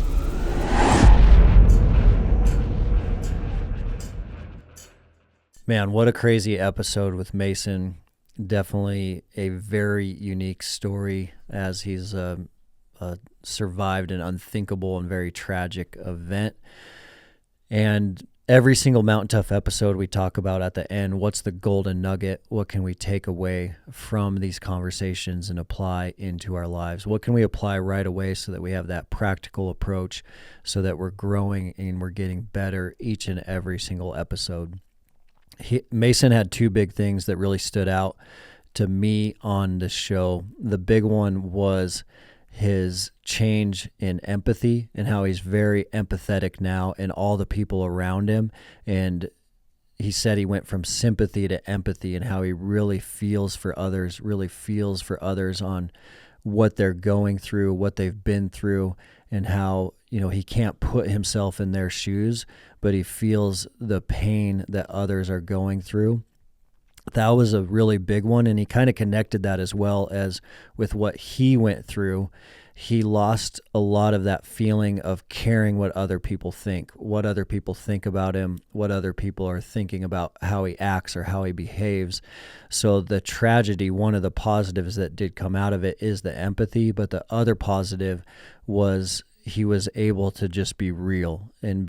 Speaker 3: Man, what a crazy episode with Mason. Definitely a very unique story, as he's survived an unthinkable and very tragic event. And every single Mountain Tough episode we talk about at the end, what's the golden nugget? What can we take away from these conversations and apply into our lives? What can we apply right away so that we have that practical approach so that we're growing and we're getting better each and every single episode? Mason had two big things that really stood out to me on the show. The big one was his change in empathy and how he's very empathetic now and all the people around him. And he said he went from sympathy to empathy and how he really feels for others on what they're going through, what they've been through, and how, he can't put himself in their shoes, but he feels the pain that others are going through. That was a really big one, and he kind of connected that as well as with what he went through. He lost a lot of that feeling of caring what other people think about him, what other people are thinking about how he acts or how he behaves. So the tragedy, one of the positives that did come out of it is the empathy, but the other positive was he was able to just be real and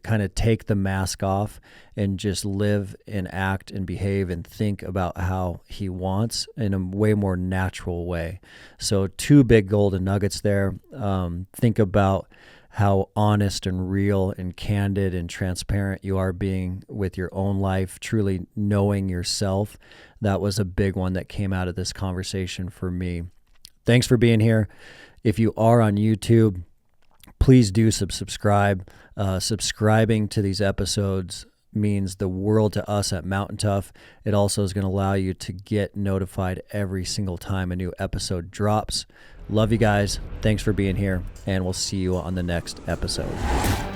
Speaker 3: kind of take the mask off and just live and act and behave and think about how he wants in a way more natural way. So two big golden nuggets there. Think about how honest and real and candid and transparent you are being with your own life, truly knowing yourself. That was a big one that came out of this conversation for me. Thanks for being here. If you are on YouTube, please do subscribe. Subscribing to these episodes means the world to us at Mountain Tough. It also is going to allow you to get notified every single time a new episode drops. Love you guys. Thanks for being here, and we'll see you on the next episode.